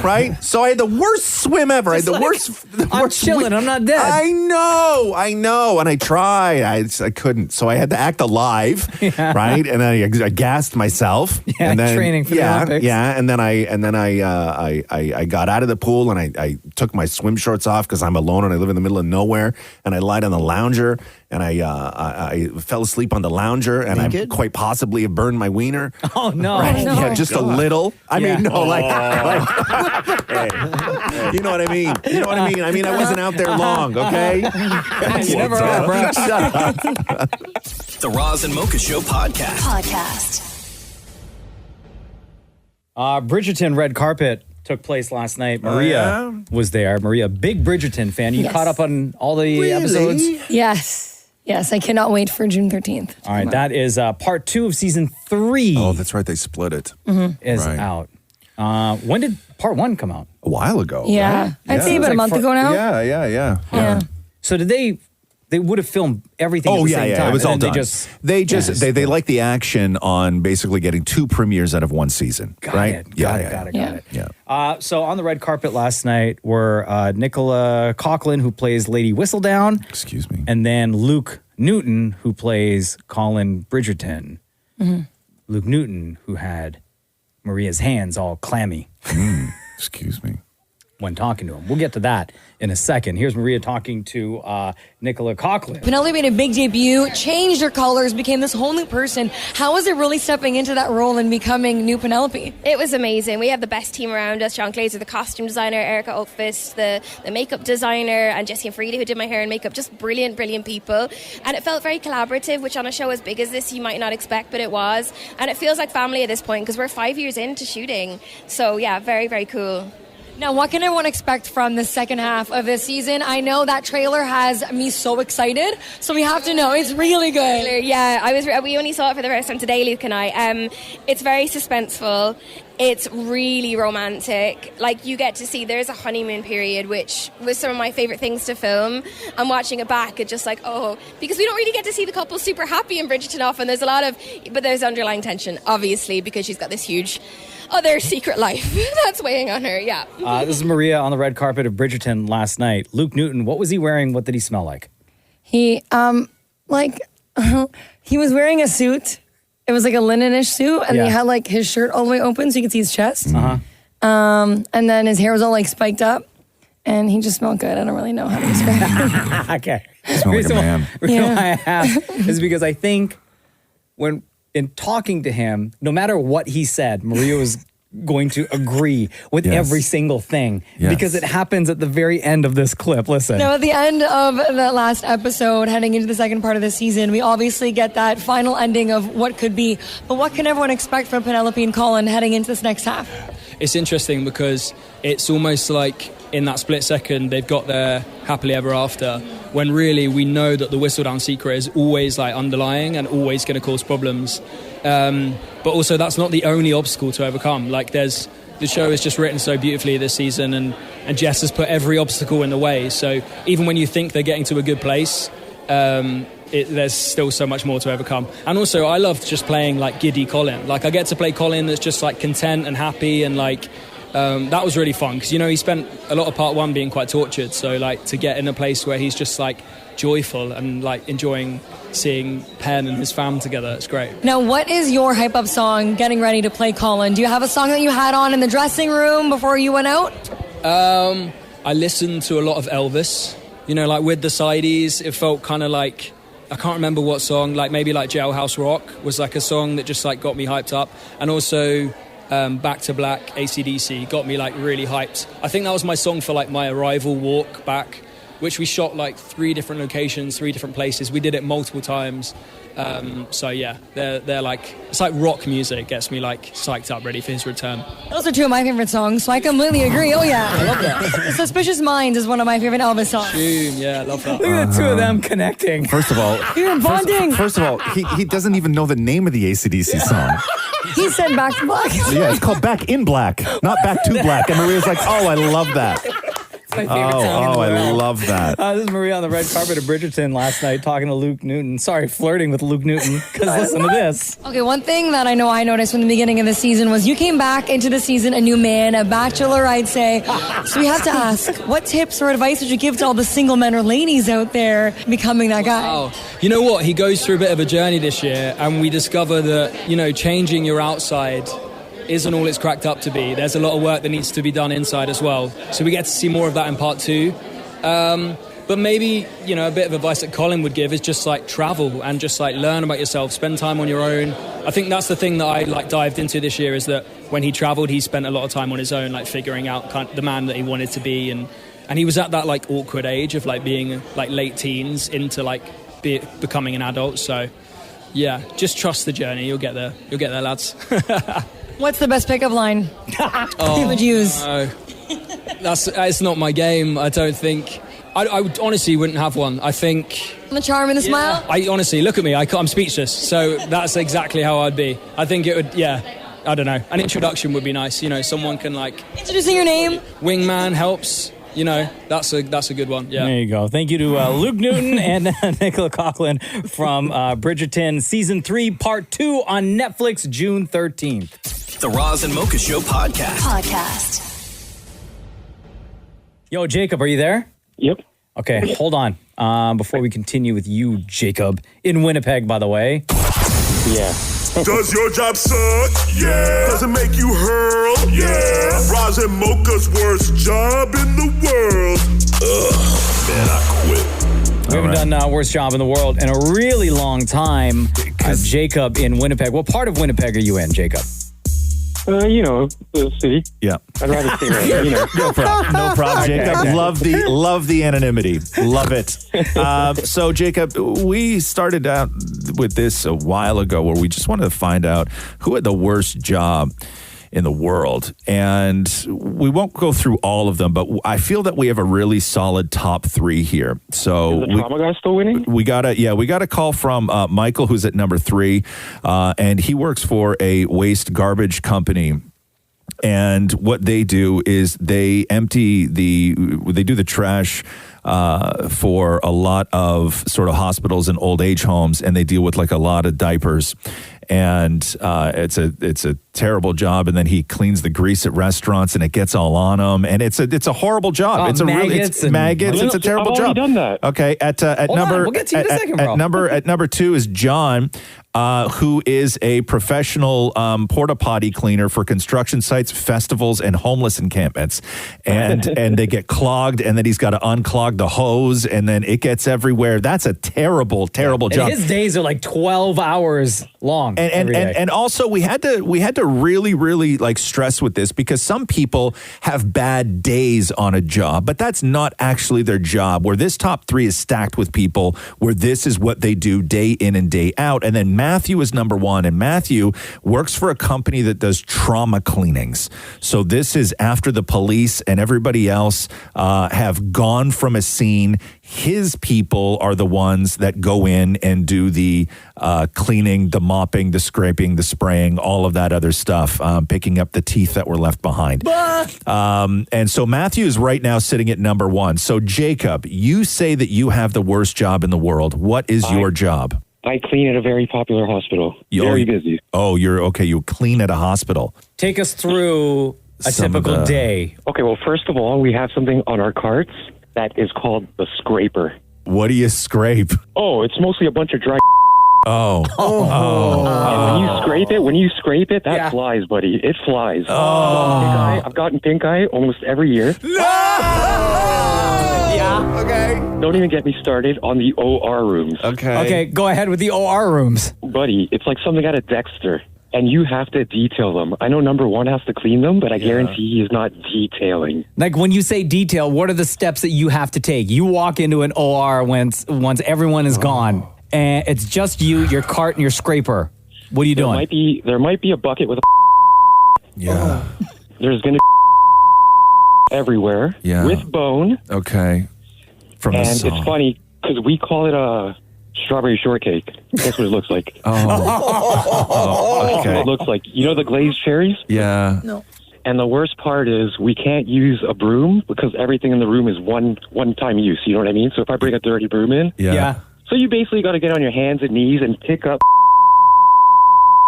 right? So I had the worst swim ever. I had the worst. I'm chilling. I'm not dead. I know. And I tried. I couldn't. So I had to act alive, right? And I gassed myself. Yeah, and then, training for the Olympics. Yeah, and then I got out of the pool and I took my swim shorts off because I'm alone and I live in the middle of nowhere. And I lied on the lounger and I fell asleep on the lounger and I quite possibly have burned my wiener. Oh no! Right? No. Yeah, just a little. I mean, no, like hey, you know what I mean. You know what I mean. I mean, I wasn't out there long. Okay. You never are, bro. Shut up. The Roz and Mocha Show podcast. Bridgerton red carpet took place last night. Maria was there. Maria, big Bridgerton fan. You caught up on all the episodes? Yes, I cannot wait for June 13th. All right, that is part 2 of season 3. Oh, that's right. They split it. Is out. When did part 1 come out? A while ago. Yeah. Right? I'd say about a month ago now. Yeah. So did they would have filmed everything at the same time? It was all and done. They They like the action on basically getting 2 premieres out of 1 season. Got right? it. Got it. Yeah. So on the red carpet last night were Nicola Coughlan, who plays Lady Whistledown. Excuse me. And then Luke Newton, who plays Colin Bridgerton. Mm-hmm. Luke Newton, who had Maria's hands all clammy. Excuse me. when talking to him. We'll get to that in a second. Here's Maria talking to Nicola Coughlan. Penelope made a big debut, changed her colors, became this whole new person. How was it really stepping into that role and becoming new Penelope? It was amazing. We have the best team around us. John Glazer, the costume designer, Erica Oakfist, the makeup designer, and Jessie and Farida, who did my hair and makeup. Just brilliant, brilliant people. And it felt very collaborative, which on a show as big as this you might not expect, but it was. And it feels like family at this point because we're 5 years into shooting. So yeah, very, very cool. Now, what can everyone expect from the second half of this season? I know that trailer has me so excited, so we have to know. It's really good. Yeah, we only saw it for the first time today, Luke and I. It's very suspenseful. It's really romantic. Like, you get to see there's a honeymoon period, which was some of my favourite things to film. I'm watching it back and just like, oh, because we don't really get to see the couple super happy in Bridgerton often. But there's underlying tension, obviously, because she's got this huge other secret life that's weighing on her. Yeah. This is Maria on the red carpet of Bridgerton last night. Luke Newton, what was he wearing? What did he smell like? He he was wearing a suit. It was like a linen-ish suit, and he had like his shirt all the way open so you could see his chest. And then his hair was all like spiked up, and he just smelled good. I don't really know how to describe it. Okay. Smell like a man. The reason why I asked is because I think when in talking to him, no matter what he said, Maria was going to agree with every single thing because it happens at the very end of this clip. Listen. Now, at the end of the last episode, heading into the second part of the season, we obviously get that final ending of what could be. But what can everyone expect from Penelope and Colin heading into this next half? It's interesting because it's almost like in that split second they've got their happily ever after, when really we know that the Whistledown secret is always like underlying and always going to cause problems. But also that's not the only obstacle to overcome. Like the show is just written so beautifully this season, and Jess has put every obstacle in the way. So even when you think they're getting to a good place, there's still so much more to overcome. And also I love just playing like giddy Colin. Like I get to play Colin that's just like content and happy, and like that was really fun because he spent a lot of part one being quite tortured. So like to get in a place where he's just like joyful and like enjoying seeing Penn and his fam together, it's great. Now, what is your hype up song getting ready to play Colin? Do you have a song that you had on in the dressing room before you went out? I listened to a lot of Elvis, like with the sideys. It felt kind of like, I can't remember what song, like maybe like Jailhouse Rock was like a song that just like got me hyped up. And also Back to Black, AC/DC got me like really hyped. I think that was my song for like my arrival walk back, which we shot like 3 different locations, 3 different places. We did it multiple times. So yeah, they're like, it's like rock music, gets me like psyched up, ready for his return. Those are 2 of my favorite songs, so I completely agree. Oh yeah, I love that. Suspicious Minds is one of my favorite Elvis songs. Tune, yeah, love that. Look at the 2 of them connecting. First of all, you're bonding. First of all, he doesn't even know the name of the AC/DC song. He said Back to Black. Yeah, it's called Back in Black, not Back to Black. And Maria's like, oh, I love that. My favorite song. I love that. This is Maria on the red carpet of Bridgerton last night talking to Luke Newton. Sorry, flirting with Luke Newton, because listen to this. Okay, one thing that I know I noticed from the beginning of the season was you came back into the season a new man, a bachelor, I'd say. So we have to ask, what tips or advice would you give to all the single men or ladies out there becoming that guy? Wow. You know what? He goes through a bit of a journey this year, and we discover that, changing your outside isn't all it's cracked up to be. There's a lot of work that needs to be done inside as well. So we get to see more of that in part 2. But maybe, a bit of advice that Colin would give is just like travel and just like learn about yourself, spend time on your own. I think that's the thing that I like dived into this year, is that when he traveled, he spent a lot of time on his own, like figuring out the man that he wanted to be. And he was at that like awkward age of like being like late teens into like becoming an adult. So yeah, just trust the journey. You'll get there. You'll get there, lads. What's the best pickup line you would use? It's not my game. I don't think. I would honestly wouldn't have one. I think the charm and the smile. I honestly look at me. I'm speechless. So that's exactly how I'd be. I think it would. Yeah. I don't know. An introduction would be nice. Someone can like introducing your name. Wingman helps. That's a good one. Yeah. There you go. Thank you to Luke Newton and Nicola Coughlan from Bridgerton Season 3, Part 2 on Netflix, June 13th. The Roz and Mocha Show podcast. Yo, Jacob, are you there? Yep. Okay, hold on. Before we continue with you, Jacob, in Winnipeg, by the way. Yeah. Does your job suck? Yeah. Does it make you hurl? Yeah. Roz and Mocha's worst job in the world. Ugh, man, I quit. We haven't done worst job in the world in a really long time. Jacob in Winnipeg. What part of Winnipeg are you in, Jacob? The city. Yeah. I'd rather stay right, No problem. No problem, Jacob. Okay. Love the anonymity. Love it. So, Jacob, we started out with this a while ago where we just wanted to find out who had the worst job in the world. And we won't go through all of them, but I feel that we have a really solid top 3 here. So Is the trauma guy still winning? We got a call from Michael, who's at number 3, and he works for a waste garbage company. And what they do is they do the trash for a lot of sort of hospitals and old age homes, and they deal with like a lot of diapers. And it's a terrible job. And then he cleans the grease at restaurants, and it gets all on them. And it's a horrible job. It's maggots. It's a terrible I've job. already done that. Okay, at number we'll get to you in a second, bro. at number 2 is John, who is a professional porta potty cleaner for construction sites, festivals, and homeless encampments. And they get clogged, and then he's got to unclog the hose, and then it gets everywhere. That's a terrible job. And his days are like 12 hours long. And also we had to really like stress with this, because some people have bad days on a job, but that's not actually their job. Where this top 3 is stacked with people where this is what they do day in and day out. And then Matthew is number 1, and Matthew works for a company that does trauma cleanings. So this is after the police and everybody else have gone from a scene. His people are the ones that go in and do the cleaning, the mopping, the scraping, the spraying, all of that other stuff, picking up the teeth that were left behind. And so Matthew is right now sitting at number 1. So Jacob, you say that you have the worst job in the world. What is your job? I clean at a very popular hospital. Very busy. Oh, you're okay. You clean at a hospital. Take us through a typical day. Okay, well, first of all, we have something on our carts that is called the scraper. What do you scrape? Oh, it's mostly a bunch of dry. Oh. And when you scrape it, that flies, buddy. It flies. Oh. I've gotten pink eye almost every year. Yeah. Okay. Don't even get me started on the OR rooms. Okay, go ahead with the OR rooms. Buddy, it's like something out of Dexter. And you have to detail them. I know number 1 has to clean them, but I guarantee he's not detailing. Like when you say detail, what are the steps that you have to take? You walk into an OR once everyone is gone, and it's just you, your cart, and your scraper. What are you doing? There might be a bucket with a. Yeah. There's going to be everywhere with bone. Okay. It's funny because we call it a strawberry shortcake. That's what it looks like. Okay. That's what it looks like. You know the glazed cherries? Yeah. No. And the worst part is we can't use a broom because everything in the room is one-time use. You know what I mean? So if I bring a dirty broom in, so you basically got to get on your hands and knees and pick up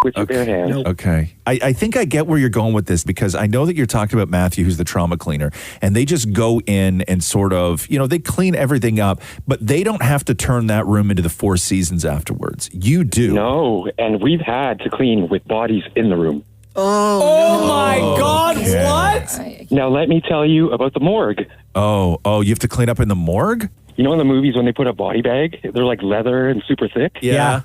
with your bare hands. Okay. I think I get where you're going with this, because I know that you're talking about Matthew, who's the trauma cleaner, and they just go in and sort of, they clean everything up, but they don't have to turn that room into the Four Seasons afterwards. You do. No, and we've had to clean with bodies in the room. Oh my God, what? Now let me tell you about the morgue. Oh, you have to clean up in the morgue? You know in the movies when they put a body bag, they're like leather and super thick? Yeah.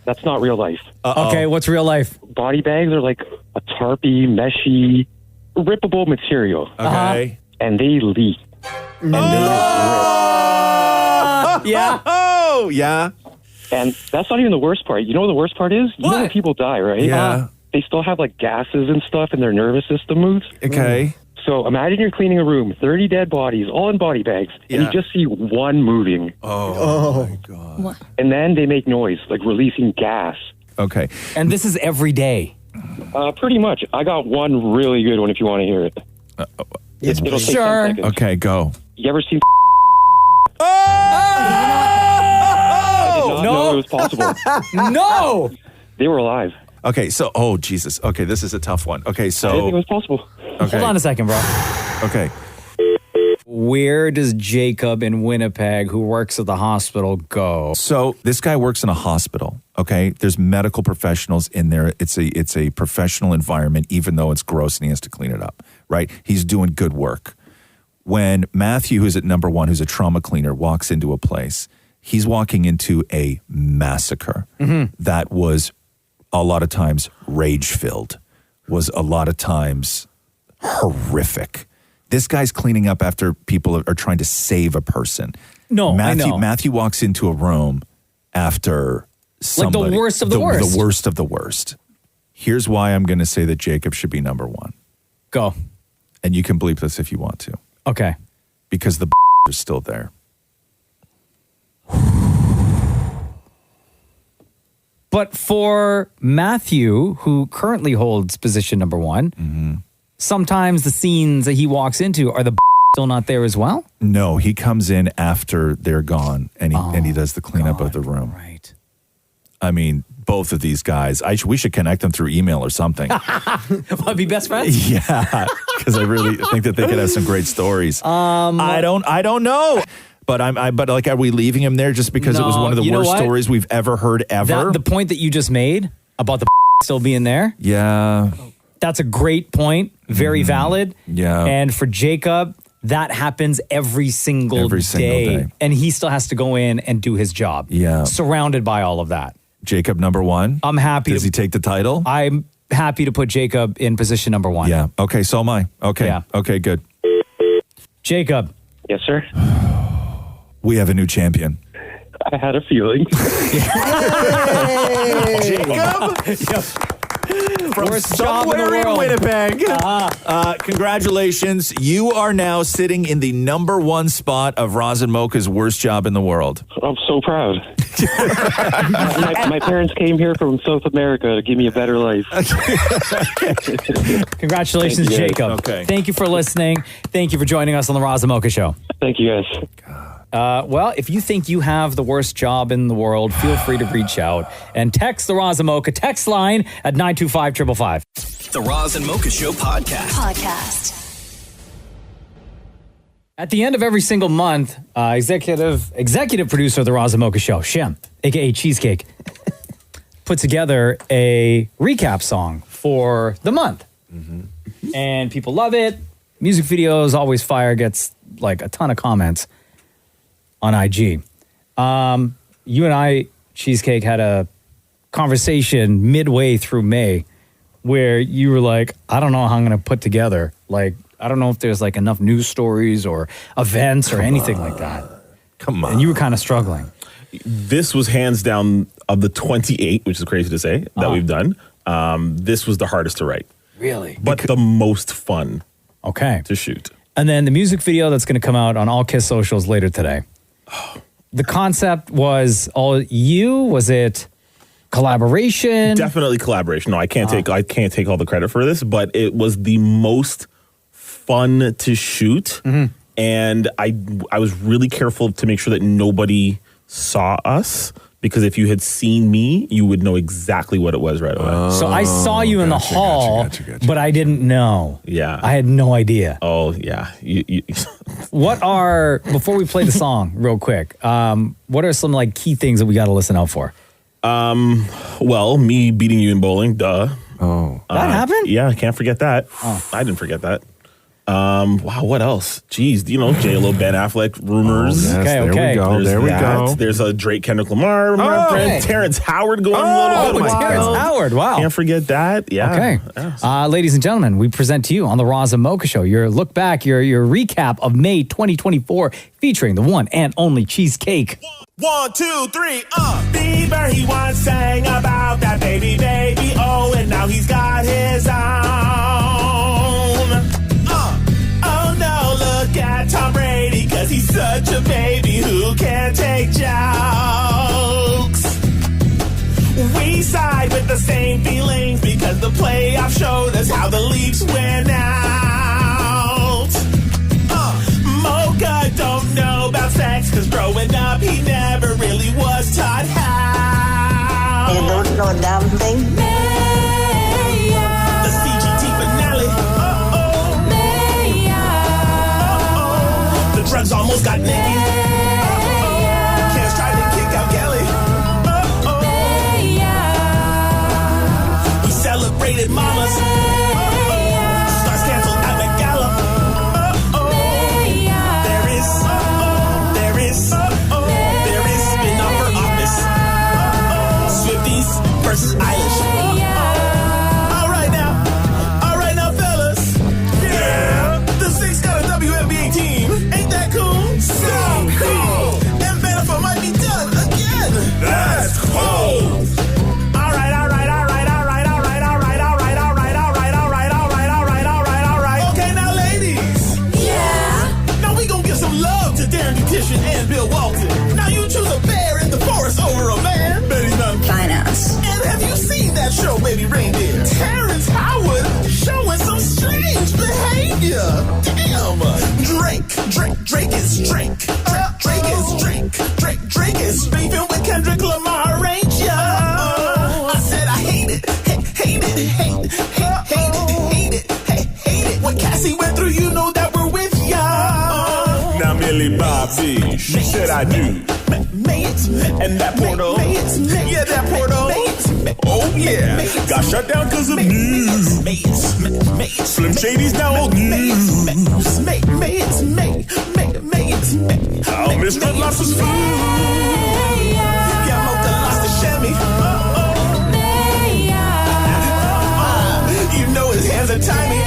That's not real life. Okay, what's real life? Body bags are like a tarpy, meshy, rippable material. Okay. And they leak. Oh, yeah. And that's not even the worst part. You know what the worst part is? You know when people die, right? Yeah. They still have like gases and stuff and their nervous system moves. Okay. So imagine you're cleaning a room, 30 dead bodies, all in body bags, and you just see one moving. Oh my God. What? And then they make noise, like releasing gas. Okay. And this is every day? Pretty much. I got one really good one if you want to hear it. It'll take 10 seconds. Okay, go. You ever seen... Oh! I did not know it was possible. No! They were alive. Okay, so, Jesus. Okay, this is a tough one. Okay, so... I didn't think it was possible. Okay. Hold on a second, bro. Okay. Where does Jacob in Winnipeg, who works at the hospital, go? So this guy works in a hospital, Okay, there's medical professionals in there. It's a professional environment, even though it's gross and he has to clean it up, right? He's doing good work. When Matthew, who's at number one, who's a trauma cleaner, walks into a place, he's walking into a massacre that was a lot of times rage-filled, was a lot of times horrific. This guy's cleaning up after people are trying to save a person. No, I know. Matthew walks into a room after somebody. Like the worst of the worst. The worst of the worst. Here's why I'm going to say that Jacob should be number one. Go. And you can bleep this if you want to. Okay. Because the is still there. But for Matthew, who currently holds position number one, sometimes the scenes that he walks into are the still not there as well? No, he comes in after they're gone, and he does the cleanup of the room. Right. I mean, both of these guys, we should connect them through email or something. Want be best friends? Yeah, because I really think that they could have some great stories. I don't know. But are we leaving him there just because it was one of the worst stories we've ever heard ever? The point that you just made about the still being there. Yeah. That's a great point. Very valid. Yeah. And for Jacob, that happens every single day. And he still has to go in and do his job. Yeah. Surrounded by all of that. Jacob, number one. I'm happy. Does he take the title? I'm happy to put Jacob in position number one. Yeah. Okay, so am I. Okay. Yeah. Okay, good. Jacob. Yes, sir. We have a new champion. I had a feeling. Jacob? From Worst job in the somewhere in world. Winnipeg. Congratulations. You are now sitting in the number one spot of Roz and Mocha's worst job in the world. I'm so proud. my parents came here from South America to give me a better life. Congratulations, Thank you, guys. Jacob. Okay. Thank you for listening. Thank you for joining us on the Roz and Mocha Show. Thank you, guys. Well, if you think you have the worst job in the world, feel free to reach out and text the Roz and Mocha text line at 925-555. The Roz and Mocha Show podcast. At the end of every single month, executive producer of the Roz and Mocha Show, Shem, aka Cheesecake, put together a recap song for the month. And people love it. Music videos always fire, gets like a ton of comments on IG. You and I, Cheesecake, had a conversation midway through May where you were like, I don't know how I'm going to put together. Like, I don't know if there's like enough news stories or events or anything like that. Come on. And you were kind of struggling. This was hands down of the 28, which is crazy to say, that we've done. This was the hardest to write. Really? But the most fun to shoot. And then the music video that's going to come out on all Kiss socials later today. The concept was all you? Was it collaboration? Definitely collaboration. No, I can't take all the credit for this, but it was the most fun to shoot. And I was really careful to make sure that nobody saw us, because if you had seen me, you would know exactly what it was right away. So I saw you in the hall, but I didn't know. Yeah. I had no idea. Oh, yeah. Before we play the song real quick, what are some like key things that we got to listen out for? Well, me beating you in bowling, duh. Oh. That happened? Yeah, I can't forget that. I didn't forget that. Wow, what else? Jeez, J-Lo, Ben Affleck rumors. Oh, yes, there we go. There we go. There's a Drake, Kendrick Lamar, my friend Terrence Howard going a little bit. Terrence Howard, wow. Can't forget that. Yeah. Okay. Ladies and gentlemen, we present to you on the Roz and Mocha Show your look back, your recap of May 2024, featuring the one and only Cheesecake. 1, 2, 3, Bieber, he once sang about that baby, oh, and now he's got his own. Oh no, look at Tom Brady, cause he's such a baby who can't take jokes. We side with the same feelings because the playoffs showed us how the Leafs win out. Mocha don't know about sex, cause growing up he never really was taught how. You don't know a damn thing. The CGT finale. The drugs almost got naked. Can't try to kick out Kelly. Separated mamas. Stars canceled at the gala. There is spin-off for office. Swifties versus Eilish. All right now, fellas. Yeah, the Six got a WNBA team. Ain't that cool? So cool. And Bennifer might be done again. That's cold. And Bill Walton. Now you choose a bear in the forest over a man. Betty Nunn. Finance. And have you seen that show, Baby Reindeer? Terrence Howard showing some strange behavior. Damn. Drake is Drake. Drake is beefing with Kendrick Lamar, ain't ya? I said I hate it. Hate it. What Cassie went through, you know that we're with ya. Now Millie Bobby, she said I do. And that portal, yeah, that portal. Oh yeah, got shut down because of news. Slim Shady's now old news. How Mr. lost his food. Yeah, Mocha lost to Shemmy. You know his hands are tiny.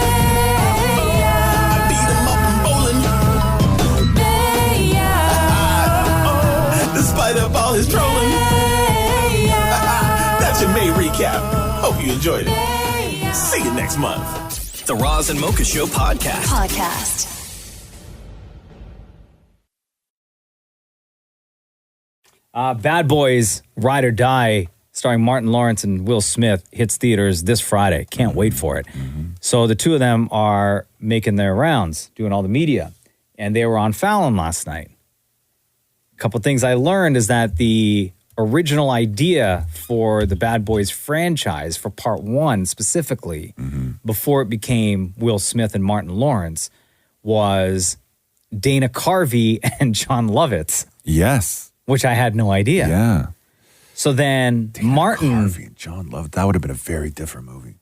Despite of all his trolling. That's your May recap. Hope you enjoyed it. See you next month. The Roz and Mocha Show podcast. Bad Boys Ride or Die, starring Martin Lawrence and Will Smith, hits theaters this Friday. Can't wait for it. So the two of them are making their rounds, doing all the media. And they were on Fallon last night. A couple things I learned is that the original idea for the Bad Boys franchise, for part one specifically, before it became Will Smith and Martin Lawrence, was Dana Carvey and John Lovitz. Yes. Which I had no idea. Yeah. So then Dana Martin... Carvey and John Lovitz, that would have been a very different movie.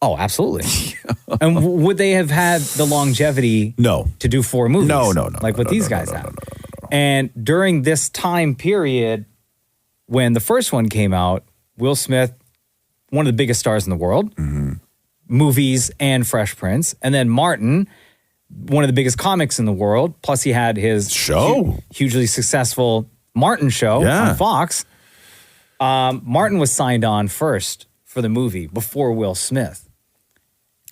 Oh, absolutely. And would they have had the longevity to do 4 movies? No. Like what these guys have. And during this time period, when the first one came out, Will Smith, one of the biggest stars in the world, movies and Fresh Prince. And then Martin, one of the biggest comics in the world. Plus he had his show, hugely successful Martin show on Fox. Martin was signed on first for the movie before Will Smith.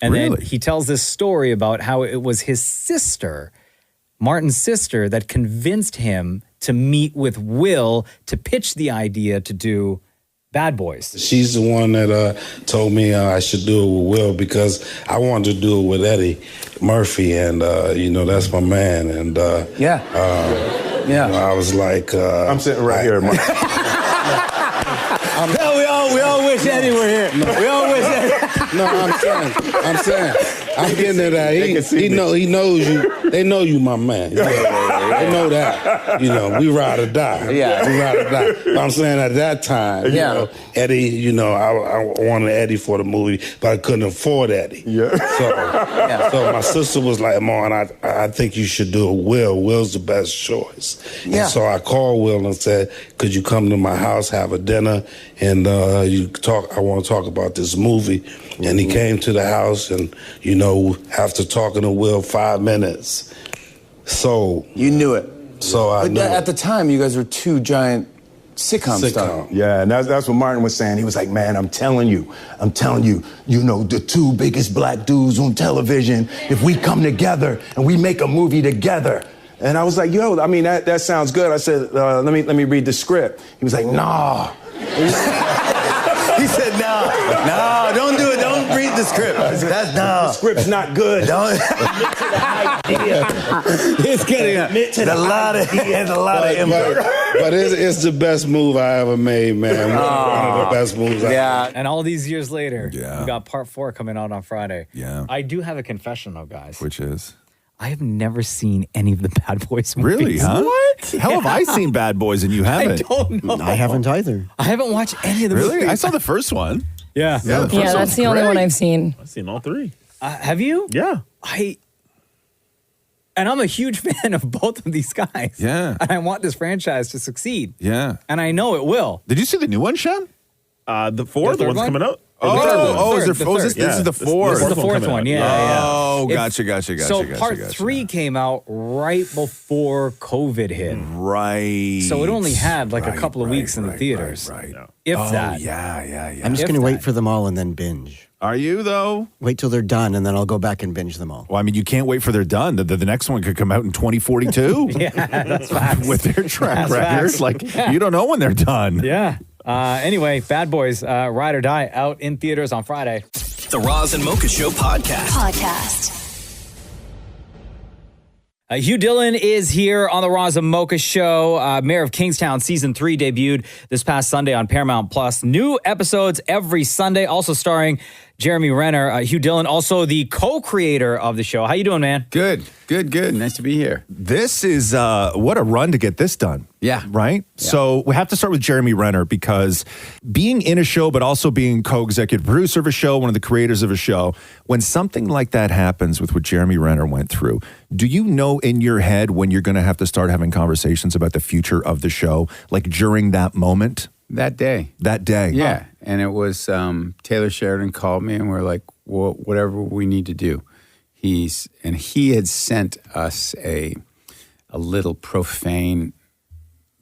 And then he tells this story about how it was his sister, Martin's sister, that convinced him to meet with Will to pitch the idea to do Bad Boys. She's the one that told me I should do it with Will because I wanted to do it with Eddie Murphy, and that's my man. And I was like, I'm sitting right here, Mark. we all wish Eddie were here. We all wish Eddie. No, I'm saying. I'm getting to that. He knows you. They know you, my man. They know that. We ride or die. Yeah, we ride or die. But I'm saying at that time, Eddie. I wanted Eddie for the movie, but I couldn't afford Eddie. Yeah. So my sister was like, "Mom, I think you should do it. Will. Will's the best choice." Yeah. And so I called Will and said, "Could you come to my house, have a dinner, and you talk? I want to talk about this movie." And he came to the house, and after talking to Will 5 minutes, so you knew it. So I knew at the time, you guys were 2 giant sitcom stars. Yeah, and that's what Martin was saying. He was like, "Man, I'm telling you, the 2 biggest black dudes on television. If we come together and we make a movie together." And I was like, "Yo, I mean that sounds good." I said, "Let me read the script." He was like, "Nah." He said, "No, don't do it. Don't read the script. The script's not good. Don't." It's getting a lot of input. But it's the best move I ever made, man. One of the best moves I ever made. And all these years later, we got part 4 coming out on Friday. Yeah. I do have a confession, though, guys. Which is? I have never seen any of the Bad Boys movies. Really, huh? What? How have I seen Bad Boys and you haven't? I don't know. I haven't either. I haven't watched any of the movies. Really? I saw the first one. Yeah. Yeah, that's the only one I've seen. I've seen all three. Have you? Yeah. And I'm a huge fan of both of these guys. Yeah. And I want this franchise to succeed. Yeah. And I know it will. Did you see the new one, Shem? The fourth, the one's coming out. This is the fourth. This is the fourth one, yeah. Oh, gotcha. So part 3 came out right before COVID hit. Right. So it only had like a couple of weeks in the theaters. Right. If that. Yeah. I'm just going to wait for them all and then binge. Are you, though? Wait till they're done, and then I'll go back and binge them all. Well, I mean, you can't wait for they're done. The next one could come out in 2042. Yeah, that's facts. With their track That's record. facts. Like, Yeah. you don't know when they're done. Yeah. Anyway, Bad Boys, Ride or Die, out in theaters on Friday. The Roz and Mocha Show podcast. Hugh Dillon is here on the Roz and Mocha Show. Mayor of Kingstown season 3 debuted this past Sunday on Paramount Plus. New episodes every Sunday, also starring Jeremy Renner. Hugh Dillon, also the co-creator of the show. How you doing, man? Good. Nice to be here. This is what a run to get this done. Yeah. Right? Yeah. So we have to start with Jeremy Renner because being in a show, but also being co-executive producer of a show, one of the creators of a show, when something like that happens with what Jeremy Renner went through, do you know in your head when you're going to have to start having conversations about the future of the show, like during that moment? That day. Yeah. And it was Taylor Sheridan called me and we're like, well, whatever we need to do. He had sent us a little profane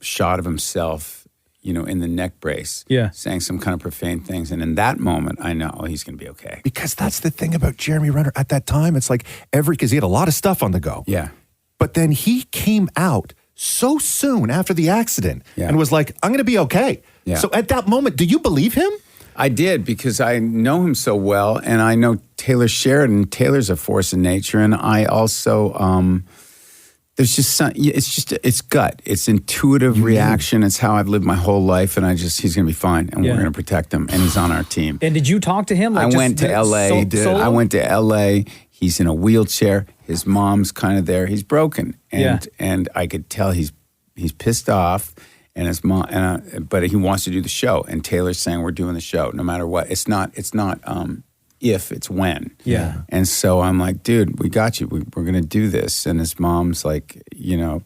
shot of himself, in the neck brace. Yeah. Saying some kind of profane things. And in that moment, I know he's going to be okay. Because that's the thing about Jeremy Renner at that time. It's like because he had a lot of stuff on the go. Yeah. But then he came out so soon after the accident and was like, I'm going to be okay. Yeah. So at that moment, do you believe him? I did because I know him so well and I know Taylor Sheridan. Taylor's a force of nature. And I also, there's just it's gut. It's intuitive reaction. It's how I've lived my whole life. And he's going to be fine. And we're going to protect him. And he's on our team. And did you talk to him? I went to L.A. I went to L.A. He's in a wheelchair. His mom's kind of there. He's broken. And I could tell he's pissed off. And his mom, but he wants to do the show. And Taylor's saying we're doing the show no matter what. It's not if, it's when. Yeah. And so I'm like, dude, we got you. We're going to do this. And his mom's like, you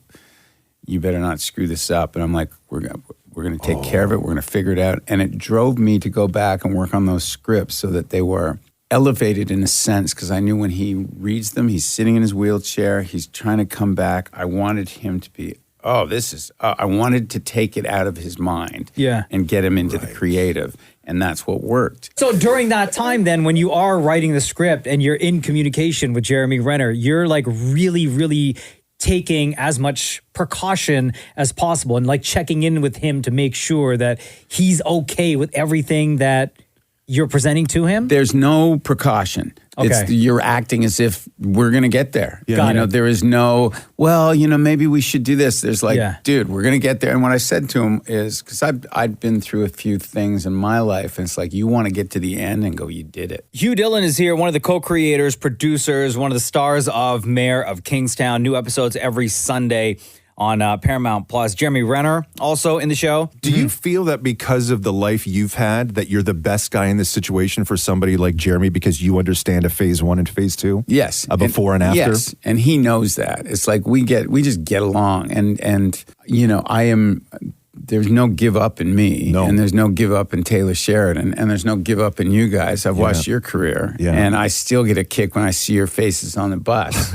better not screw this up. And I'm like, we're going to take care of it. We're going to figure it out. And it drove me to go back and work on those scripts so that they were elevated in a sense, because I knew when he reads them, he's sitting in his wheelchair. He's trying to come back. I wanted him to be, I wanted to take it out of his mind and get him into the creative. And that's what worked. So during that time then, when you are writing the script and you're in communication with Jeremy Renner, you're like really, really taking as much precaution as possible and like checking in with him to make sure that he's okay with everything that you're presenting to him? There's no precaution. Okay. You're acting as if we're going to get there. Yeah. There is no, maybe we should do this. There's like, dude, we're going to get there. And what I said to him is, because I'd been through a few things in my life, and it's like, you want to get to the end and go, you did it. Hugh Dillon is here, one of the co-creators, producers, one of the stars of Mayor of Kingstown. New episodes every Sunday on Paramount Plus. Jeremy Renner also in the show. Do you feel that because of the life you've had, that you're the best guy in this situation for somebody like Jeremy because you understand a phase 1 and phase 2? Yes. A before and after? Yes, and he knows that. It's like we just get along. And there's no give up in me. No. And there's no give up in Taylor Sheridan. And there's no give up in you guys. I've watched your career. Yeah. And I still get a kick when I see your faces on the bus.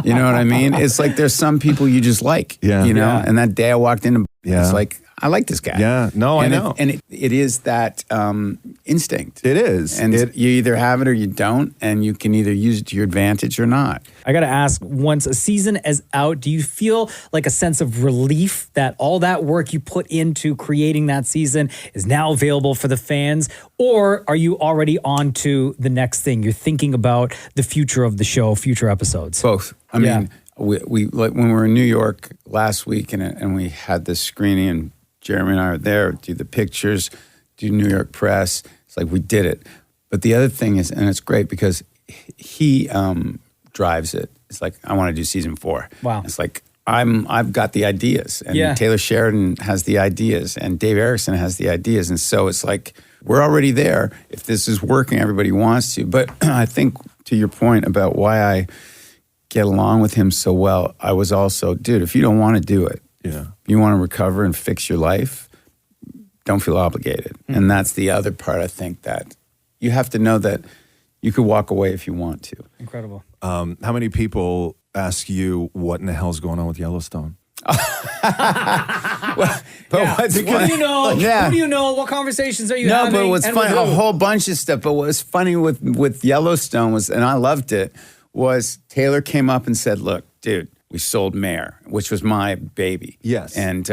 You know what I mean? It's like there's some people you just like. Yeah. And that day I walked in, it's like, I like this guy. Yeah. No, I know. And it is that instinct. It is. And you either have it or you don't. And you can either use it to your advantage or not. I got to ask, once a season is out, do you feel like a sense of relief that all that work you put into creating that season is now available for the fans? Or are you already on to the next thing? You're thinking about the future of the show, future episodes? Both. I mean, we like when we were in New York last week and we had this screening and Jeremy and I were there, do the pictures, do New York press. It's like we did it. But the other thing is, and it's great because he drives it. It's like, I want to do season 4. Wow. It's like, I've got the ideas. And Taylor Sheridan has the ideas. And Dave Erickson has the ideas. And so it's like, we're already there. If this is working, everybody wants to. But I think to your point about why I get along with him so well, I was also, dude, if you don't want to do it, if you want to recover and fix your life, don't feel obligated. And that's the other part, I think, that you have to know that you could walk away if you want to. Incredible. How many people ask you what in the hell's going on with Yellowstone? What's Who do you know? Yeah. Who do you know? What conversations are you No, having? but what's and funny, with a who? whole bunch of stuff. But what was funny with Yellowstone was, and I loved it, was Taylor came up and said, "Look, dude, we sold Mayor, which was my baby. Yes, and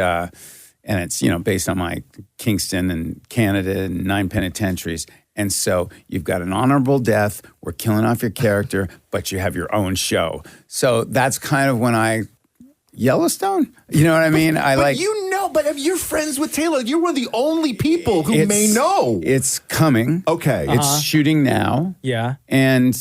it's based on my Kingston and Canada and 9 penitentiaries." And so you've got an honorable death. We're killing off your character, but you have your own show. So that's kind of when Yellowstone? You know what I mean? But you're friends with Taylor. You're one of the only people who may know. It's coming. Okay. It's shooting now. Yeah. And,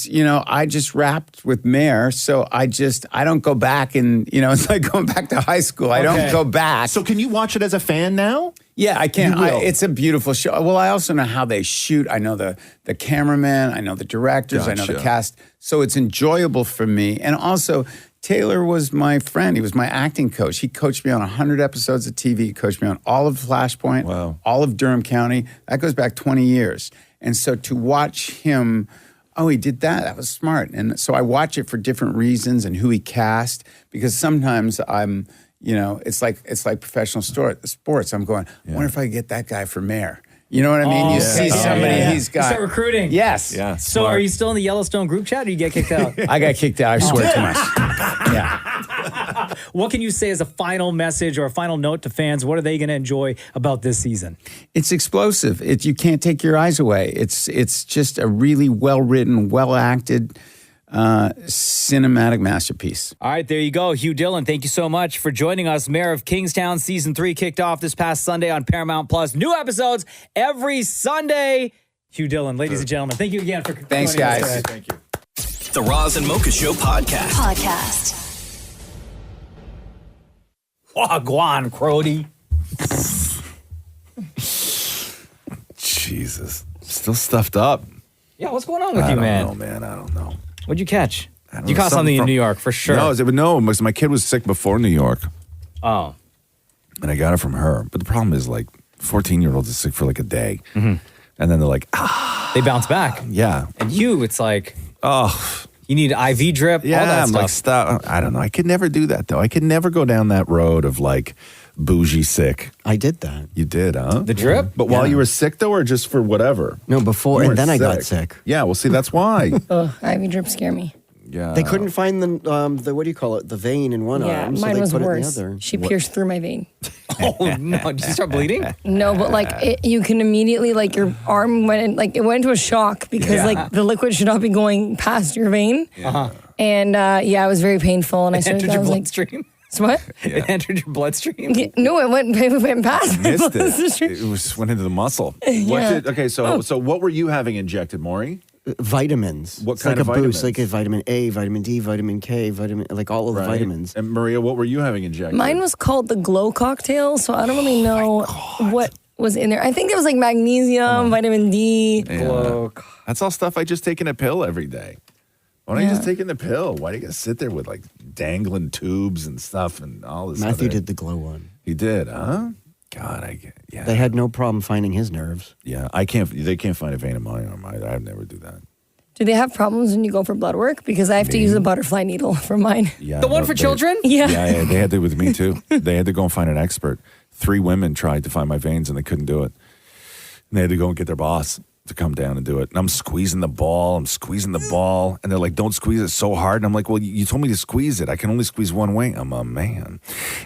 I just wrapped with Mayor, so I don't go back and, it's like going back to high school. I don't go back. So can you watch it as a fan now? Yeah, I can. You will. It's a beautiful show. Well, I also know how they shoot. I know the cameraman. I know the directors. I know the Gotcha. cast. So it's enjoyable for me. And also, Taylor was my friend. He was my acting coach. He coached me on 100 episodes of TV. He coached me on all of Flashpoint, all of Durham County. That goes back 20 years. And so to watch him, he did that. That was smart. And so I watch it for different reasons and who he cast, because sometimes I'm, it's like professional sports. I'm going, I wonder if I could get that guy for Mayor. You know what I mean? You see somebody, he's got... You start recruiting. Yes. Yeah. So are you still in the Yellowstone group chat or you get kicked out? I got kicked out. I swear too much. Yeah. What can you say as a final message or a final note to fans? What are they going to enjoy about this season? It's explosive. You can't take your eyes away. It's just a really well-written, well-acted, cinematic masterpiece. All right, there you go. Hugh Dillon, thank you so much for joining us. Mayor of Kingstown, Season 3 kicked off this past Sunday on Paramount+. New episodes every Sunday. Hugh Dillon, ladies and gentlemen, thank you again for Thanks, joining us guys. today. Thank you. The Roz and Mocha Show podcast. Wagwan, Crody. Jesus. Still stuffed up. Yeah, what's going on with you, man? I don't know, man. I don't know. What'd you catch? I don't You know, caught something in from- New York, for sure. No, my kid was sick before New York. Oh. And I got it from her. But the problem is, 14-year-olds is sick for a day. Mm-hmm. And then they're like, They bounce back. Yeah. And you, it's like, oh, you need IV drip, all that I'm stuff. like, stop. I don't know. I could never do that, though. I could never go down that road of bougie sick. I did that. You did, huh? The drip? But while you were sick, though, or just for whatever? No, before, You and then I weren't got sick. Yeah, well, see, that's why. IV drip scare me. Yeah. They couldn't find the what do you call it? The vein in one Yeah, arm, so mine they was put worse. it in the other. She pierced through my vein. Oh, no. Did you start bleeding? No, but you can immediately, your arm went in, it went into a shock because the liquid should not be going past your vein. Uh-huh. And it was very painful. And I It started, entered I your was bloodstream? So what? It entered your bloodstream? Yeah, no, it went past my Missed bloodstream. it. It went into the muscle. Yeah. So what were you having injected, Maury? Vitamins. What It's kind like of a vitamins? boost, like a vitamin A, vitamin D, vitamin K, all of the vitamins. And Maria, what were you having injected? Mine was called the Glow Cocktail, so I don't really know what was in there. I think there was magnesium, vitamin D. Yeah. That's all stuff I just take in a pill every day. Why don't you just take in the pill? Why do you gotta sit there with dangling tubes and stuff and all this? Matthew did the Glow one. He did, huh? God, They had no problem finding his nerves. Yeah, they can't find a vein in my arm. I'd never do that. Do they have problems when you go for blood work? Because I have to use a butterfly needle for mine. Yeah, The one for children? Yeah. Yeah, they had to with me too. They had to go and find an expert. 3 women tried to find my veins and they couldn't do it. And they had to go and get their boss to come down and do it. And I'm squeezing the ball. And they're like, don't squeeze it so hard. And I'm like, well, you told me to squeeze it. I can only squeeze one way. I'm a man.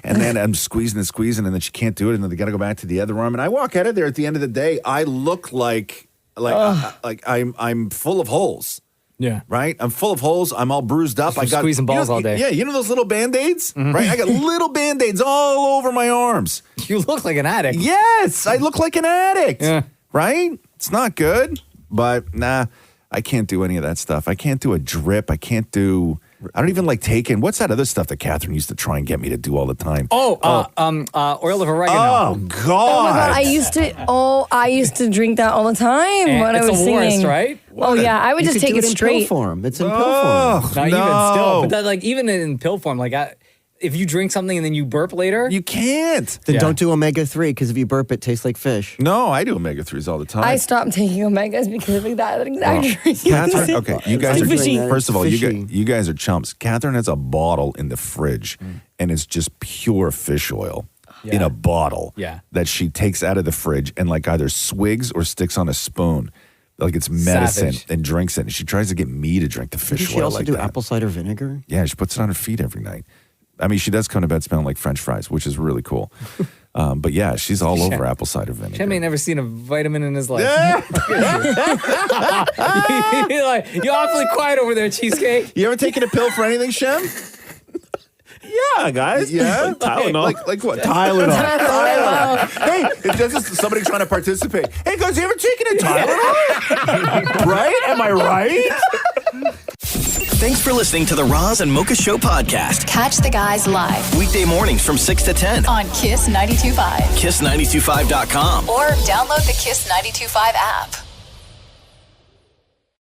And then I'm squeezing, and then she can't do it. And then they got to go back to the other arm. And I walk out of there at the end of the day. I look like I'm full of holes. Yeah. Right? I'm full of holes. I'm all bruised up. From squeezing balls all day. Yeah, you know those little Band-Aids? Mhm. Right? I got little Band-Aids all over my arms. You look like an addict. Yes, I look like an addict. Yeah. Right? It's not good. But I can't do any of that stuff. I can't do a drip. I can't do I don't even like taking, what's that other stuff that Catherine used to try and get me to do all the time? Oil of oregano. Oh, God. Oh my God, I used to drink that all the time when I was singing. It's the worst, right? Oh yeah, I would just take it straight. Pill form. It's in pill Not form. even still. But that, like, even in pill form, like, if you drink something and then you burp later, you can't. Then don't do omega-3 because if you burp, it tastes like fish. No, I do omega-3s all the time. I stopped taking omegas because of that exact reason. Catherine, okay, you guys are fishy. first of all, Fishy. you guys are chumps. Catherine has a bottle in the fridge, and it's just pure fish oil in a bottle that she takes out of the fridge and like either swigs or sticks on a spoon. Like it's medicine and drinks it. And she tries to get me to drink the fish Did she oil also like do that. apple cider vinegar? Yeah, she puts it on her feet every night. I mean, she does come to bed smelling like French fries, which is really cool. But yeah, she's all over apple cider vinegar. Shem ain't never seen a vitamin in his life. You're awfully quiet over there, Cheesecake. You ever taken a pill for anything, Shem? Yeah, guys. Yeah? Tylenol. Like what? Tylenol. Hey, it's just somebody trying to participate. Hey, guys, you ever taken a Tylenol? Right? Am I right? Thanks for listening to the Roz and Mocha Show podcast. Catch the guys live Weekday mornings from 6 to 10. on Kiss 92.5 Kiss925.com. or download the Kiss 92.5 app.